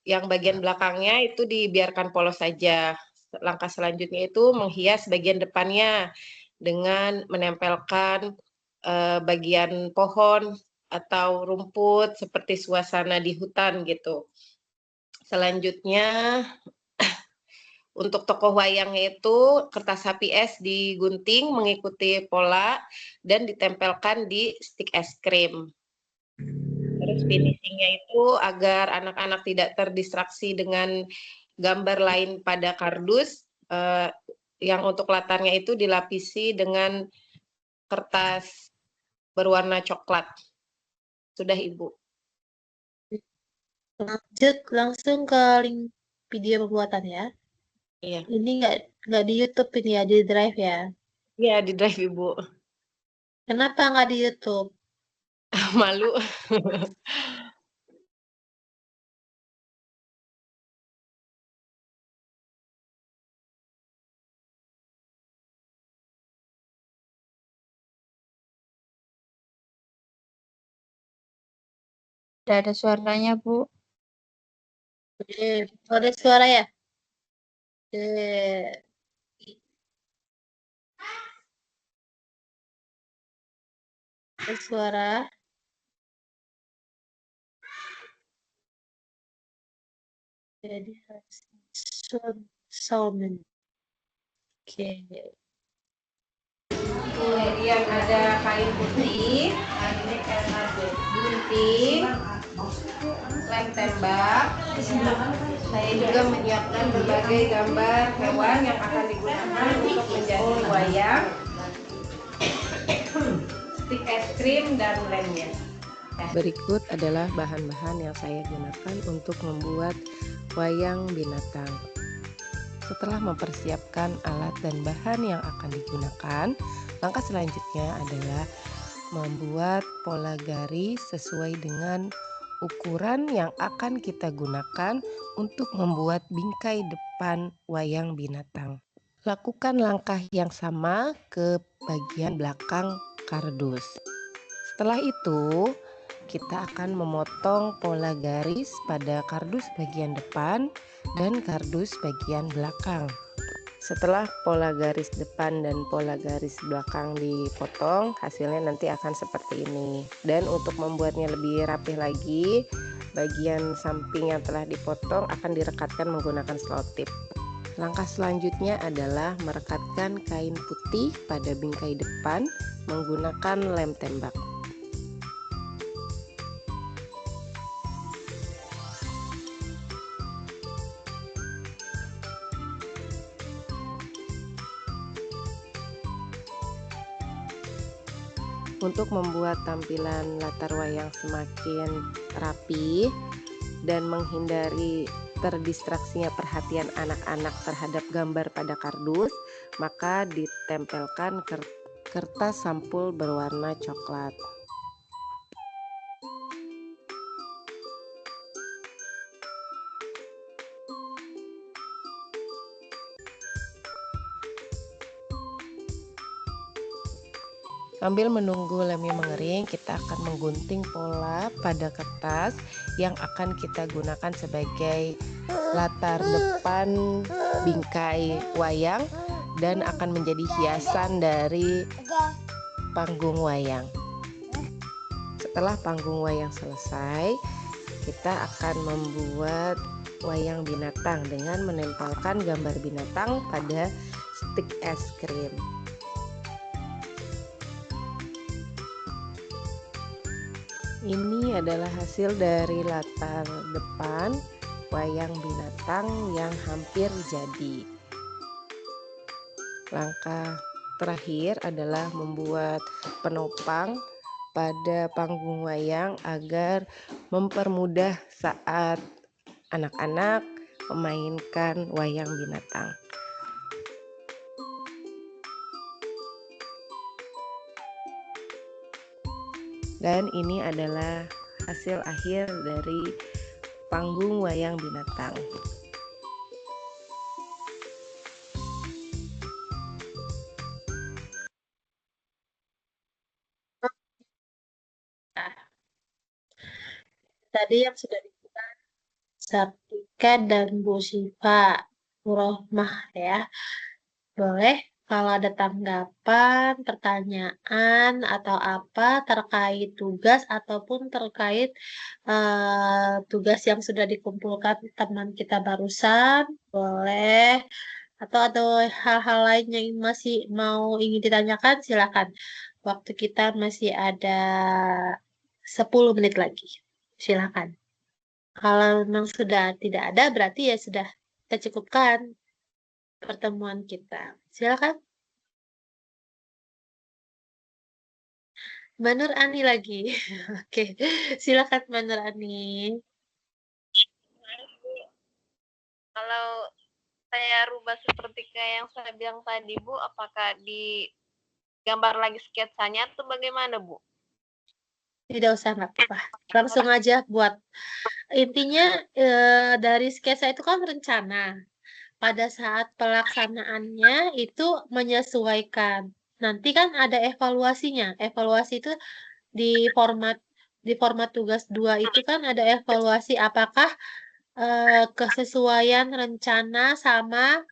Yang bagian belakangnya itu dibiarkan polos saja. Langkah selanjutnya itu menghias bagian depannya dengan menempelkan bagian pohon atau rumput seperti suasana di hutan gitu. Selanjutnya untuk tokoh wayangnya itu kertas HPS digunting mengikuti pola dan ditempelkan di stick es krim. Terus finishingnya itu agar anak-anak tidak terdistraksi dengan gambar lain pada kardus, yang untuk latarnya itu dilapisi dengan kertas berwarna coklat. Sudah, Ibu. Lanjut langsung ke link video pembuatan ya. Iya. Ini nggak di YouTube ini ya, di Drive ya. Iya, di Drive, Ibu. Kenapa nggak di YouTube? Malu. Tidak ada suaranya, Bu. Ada suara ya? Ada suara. Jadi sound. Oke. Kemudian ada kain putih, gunting, lem tembak. Saya juga menyiapkan berbagai gambar hewan yang akan digunakan untuk menjadi wayang, stick es krim, dan lemnya. Berikut adalah bahan-bahan yang saya gunakan untuk membuat wayang binatang. Setelah mempersiapkan alat dan bahan yang akan digunakan, langkah selanjutnya adalah membuat pola garis sesuai dengan ukuran yang akan kita gunakan untuk membuat bingkai depan wayang binatang. Lakukan langkah yang sama ke bagian belakang kardus. Setelah itu, kita akan memotong pola garis pada kardus bagian depan dan kardus bagian belakang. Setelah pola garis depan dan pola garis belakang dipotong, hasilnya nanti akan seperti ini. Dan untuk membuatnya lebih rapih lagi, bagian samping yang telah dipotong akan direkatkan menggunakan selotip. Langkah selanjutnya adalah merekatkan kain putih pada bingkai depan menggunakan lem tembak. Untuk membuat tampilan latar wayang semakin rapi dan menghindari terdistraksinya perhatian anak-anak terhadap gambar pada kardus, maka ditempelkan kertas sampul berwarna coklat. Sambil menunggu lemnya mengering, kita akan menggunting pola pada kertas yang akan kita gunakan sebagai latar depan bingkai wayang dan akan menjadi hiasan dari panggung wayang. Setelah panggung wayang selesai, kita akan membuat wayang binatang dengan menempelkan gambar binatang pada stick es krim. Ini adalah hasil dari latar depan wayang binatang yang hampir jadi. Langkah terakhir adalah membuat penopang pada panggung wayang agar mempermudah saat anak-anak memainkan wayang binatang. Dan ini adalah hasil akhir dari panggung wayang binatang. Tadi yang sudah dibuat Sartika dan Bu Syifa, Bu Rohmah ya. Boleh kalau ada tanggapan, pertanyaan, atau apa terkait tugas ataupun terkait tugas yang sudah dikumpulkan teman kita barusan, boleh. Atau ada hal-hal lain yang masih ingin ditanyakan, silakan. Waktu kita masih ada 10 menit lagi. Silakan. Kalau memang sudah tidak ada, berarti ya sudah kita cukupkan pertemuan kita. Silakan. Mbak Nur Ani lagi. Oke, silakan Mbak Nur Ani. Kalau saya rubah seperti kayak yang saya bilang tadi, Bu, apakah digambar lagi sketsanya atau bagaimana, Bu? Tidak usah, nggak apa-apa. Langsung aja buat. Intinya dari sketsa itu kan rencana. Pada saat pelaksanaannya itu menyesuaikan. Nanti kan ada evaluasinya. Evaluasi itu di format tugas 2 itu kan ada evaluasi apakah kesesuaian rencana sama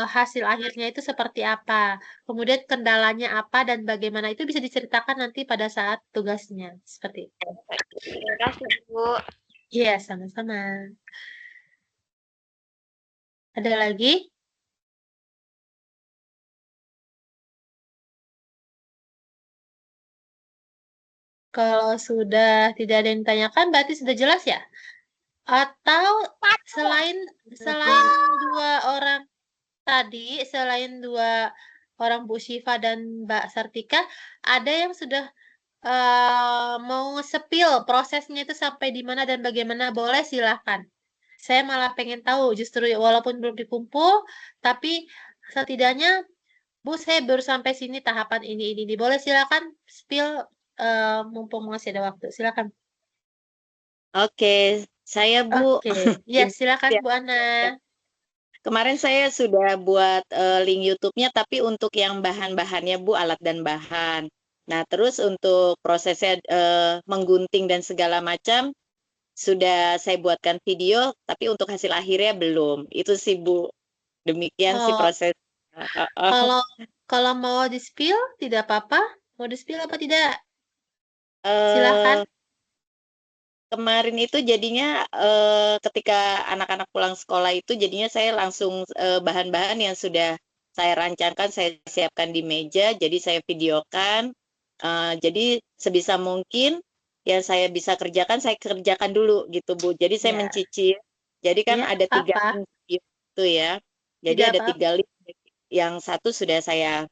hasil akhirnya itu seperti apa. Kemudian kendalanya apa dan bagaimana itu bisa diceritakan nanti pada saat tugasnya. Seperti itu. Terima kasih, Bu. Iya, sama-sama. Ada lagi? Kalau sudah tidak ada yang ditanyakan, berarti sudah jelas ya? Atau selain 2 orang tadi, selain 2 orang Bu Syifa dan Mbak Sartika, ada yang sudah mau spill prosesnya itu sampai di mana dan bagaimana? Boleh, silahkan. Saya malah pengen tahu, justru walaupun belum dikumpul, tapi setidaknya, Bu, saya baru sampai sini tahapan ini. Boleh silakan spill mumpung masih ada waktu. Silakan. Oke, saya Bu. Oke, ya silakan Bu Ana. Kemarin saya sudah buat link YouTube-nya, tapi untuk yang bahan-bahannya Bu, alat dan bahan. Nah, terus untuk prosesnya menggunting dan segala macam, sudah saya buatkan video, tapi untuk hasil akhirnya belum. Itu sih Bu, demikian sih proses. Kalau mau di-spill, tidak apa-apa. Mau di-spill apa tidak? Silakan. Kemarin itu jadinya ketika anak-anak pulang sekolah itu jadinya saya langsung bahan-bahan yang sudah saya rancangkan, saya siapkan di meja, jadi saya videokan. Jadi sebisa mungkin yang saya bisa kerjakan, saya kerjakan dulu gitu Bu. Jadi saya mencicil. Jadi kan ada 3 link itu ya. Jadi ada 3 link. Yang satu sudah saya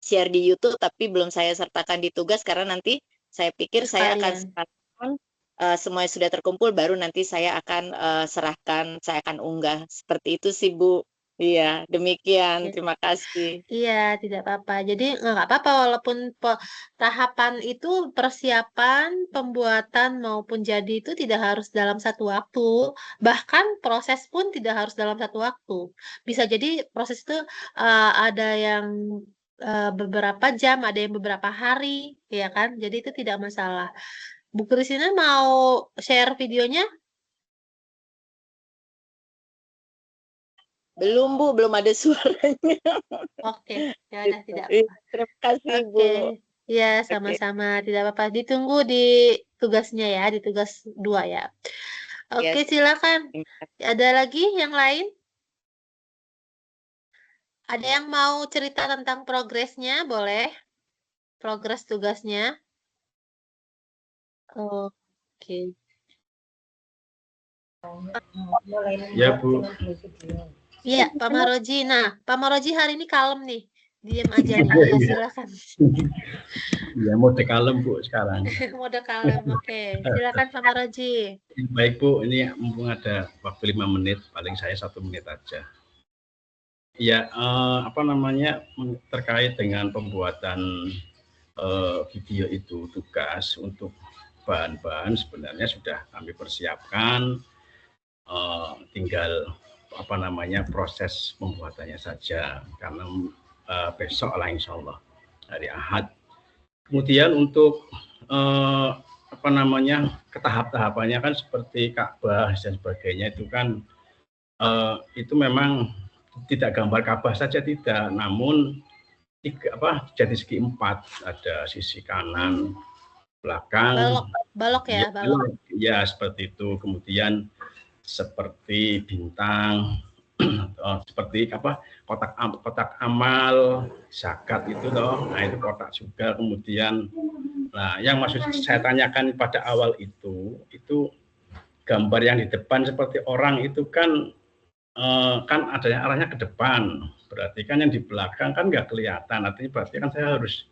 share di YouTube, tapi belum saya sertakan di tugas karena nanti saya pikir saya akan sertakan semuanya sudah terkumpul, baru nanti saya akan serahkan, saya akan unggah. Seperti itu sih Bu. Iya, demikian. Terima kasih. Iya, tidak apa-apa. Jadi nggak apa-apa walaupun tahapan itu persiapan, pembuatan maupun jadi itu tidak harus dalam satu waktu. Bahkan proses pun tidak harus dalam satu waktu. Bisa jadi proses itu ada yang beberapa jam, ada yang beberapa hari, ya kan? Jadi itu tidak masalah. Bu Kristina mau share videonya? Belum Bu, belum ada suaranya. Oke, ya udah tidak apa-apa. Terima kasih Bu. Ya, sama-sama, tidak apa-apa. Ditunggu di tugasnya ya, di tugas 2 ya. Oke, silakan. Ada lagi yang lain? Ada yang mau cerita tentang progresnya? Boleh. Progres tugasnya. Oke. Ya Bu. Iya, Pak Maroji. Nah, Pak Maroji hari ini kalem nih. Diam aja nih. Ya, Iya. silakan. Ya, mode kalem Bu sekarang. Mode kalem, oke. Silakan Pak Maroji. Baik Bu, ini mumpung ada waktu 5 menit, paling saya 1 menit aja. Ya, apa namanya, terkait dengan pembuatan video itu tugas untuk bahan-bahan sebenarnya sudah kami persiapkan, tinggal apa namanya proses pembuatannya saja karena besok lah insya Allah hari Ahad. Kemudian untuk apa namanya tahap-tahapannya kan seperti Ka'bah dan sebagainya itu kan itu memang tidak gambar Ka'bah saja tidak, namun jadi segi 4, ada sisi kanan, belakang, balok ya, balok. Ya seperti itu. Kemudian seperti bintang, seperti apa kotak amal, zakat itu loh. Nah itu kotak juga. Kemudian, nah yang maksud saya tanyakan pada awal itu gambar yang di depan seperti orang itu kan adanya arahnya ke depan. Berarti kan yang di belakang kan nggak kelihatan. Artinya berarti kan saya harus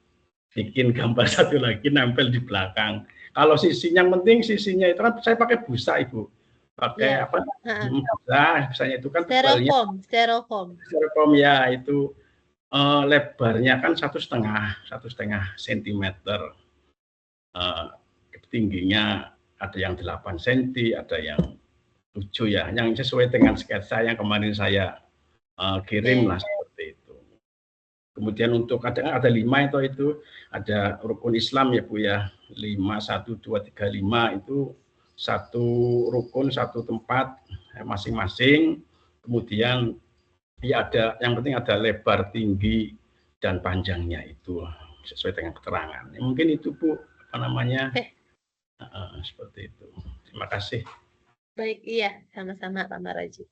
bikin gambar satu lagi nempel di belakang. Kalau sisinya, yang penting sisinya itu kan saya pakai busa Ibu. Pakai apa? Busa, misalnya itu kan styrofoam ya itu lebarnya kan 1,5 cm. Tingginya ada yang 8 cm, ada yang 7 ya, yang sesuai dengan sketsa yang kemarin saya kirim lah seperti itu. Kemudian untuk ada 5 itu ada rukun Islam ya Bu ya, 5, 1, 2, 3, 5 itu satu rukun satu tempat masing-masing. Kemudian ya ada yang penting ada lebar, tinggi dan panjangnya itu sesuai dengan keterangan. Mungkin itu Bu apa namanya seperti itu. Terima kasih. Baik, iya, sama-sama Pak Maroji.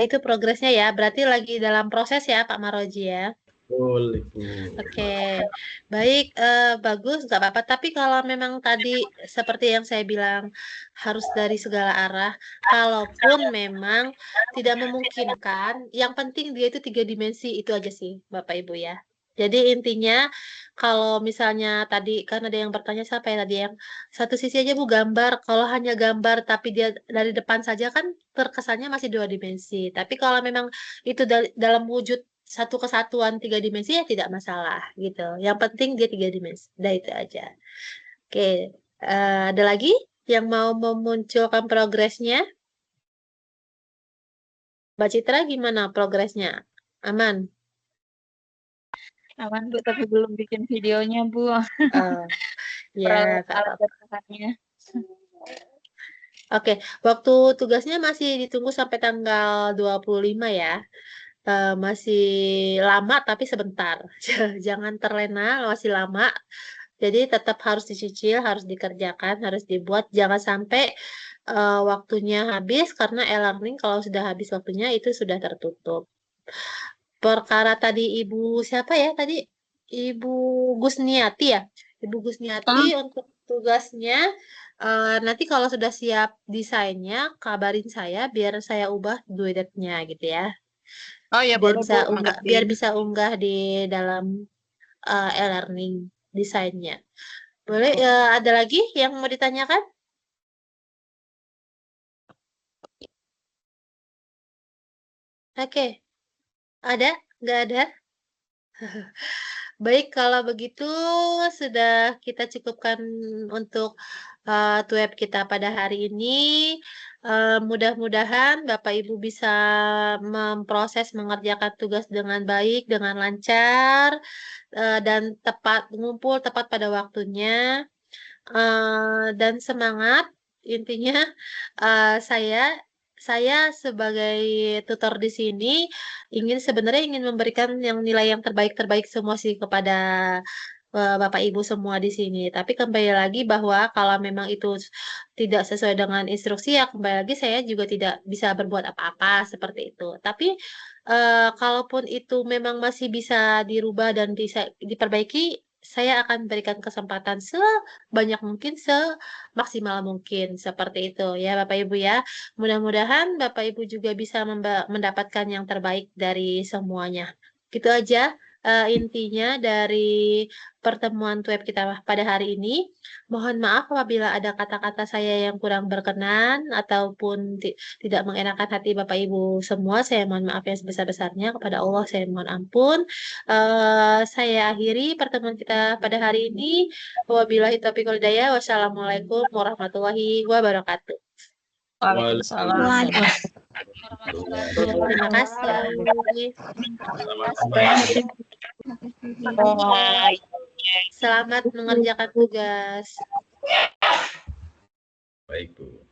Itu progresnya ya, berarti lagi dalam proses ya Pak Maroji ya. Betul, Ibu. Oke, baik, bagus, nggak apa-apa. Tapi kalau memang tadi seperti yang saya bilang harus dari segala arah, kalaupun memang tidak memungkinkan, yang penting dia itu 3 dimensi itu aja sih Bapak Ibu ya. Jadi intinya kalau misalnya tadi kan ada yang bertanya siapa ya tadi yang satu sisi aja Bu gambar, kalau hanya gambar tapi dia dari depan saja kan terkesannya masih 2 dimensi. Tapi kalau memang itu dalam wujud satu kesatuan 3 dimensi ya tidak masalah gitu. Yang penting dia 3 dimensi. Udah itu aja. Oke, ada lagi yang mau memunculkan progresnya? Mbak Citra gimana progresnya? Aman? Aman Bu, tapi belum bikin videonya Bu. Ya, alat dan bahannya. Oke, waktu tugasnya masih ditunggu sampai tanggal 25 ya. Masih lama tapi sebentar. Jangan terlena, masih lama. Jadi tetap harus dicicil, harus dikerjakan, harus dibuat. Jangan sampai waktunya habis karena e-learning kalau sudah habis waktunya itu sudah tertutup. Perkara tadi Ibu siapa ya tadi? Ibu Gusniati ya? Ibu Gusniati untuk tugasnya nanti kalau sudah siap desainnya kabarin saya biar saya ubah duetnya gitu ya. Oh ya, biar boleh bisa Bu, unggah, makasih. biar bisa unggah di dalam e-learning desainnya. Boleh ada lagi yang mau ditanyakan? Oke. Ada? Nggak ada? Baik, kalau begitu sudah kita cukupkan untuk web kita pada hari ini. Mudah-mudahan Bapak Ibu bisa memproses mengerjakan tugas dengan baik, dengan lancar, dan ngumpul tepat pada waktunya, dan semangat. Intinya saya sebagai tutor di sini sebenarnya ingin memberikan yang nilai yang terbaik semua sih kepada Bapak Ibu semua di sini. Tapi kembali lagi bahwa kalau memang itu tidak sesuai dengan instruksi ya kembali lagi saya juga tidak bisa berbuat apa-apa seperti itu. Tapi kalaupun itu memang masih bisa dirubah dan bisa diperbaiki, saya akan berikan kesempatan sebanyak mungkin, semaksimal mungkin seperti itu ya Bapak Ibu ya. Mudah-mudahan Bapak Ibu juga bisa mendapatkan yang terbaik dari semuanya. Gitu aja intinya dari pertemuan web kita pada hari ini. Mohon maaf apabila ada kata-kata saya yang kurang berkenan ataupun tidak mengenakan hati Bapak Ibu semua. Saya mohon maaf yang sebesar-besarnya. Kepada Allah saya mohon ampun. Saya akhiri pertemuan kita pada hari ini. Wabillahi taufiq wal hidayah. Wassalamualaikum warahmatullahi wabarakatuh. Waalaikumsalam. Terima kasih. Selamat mengerjakan tugas. Baik, Bu.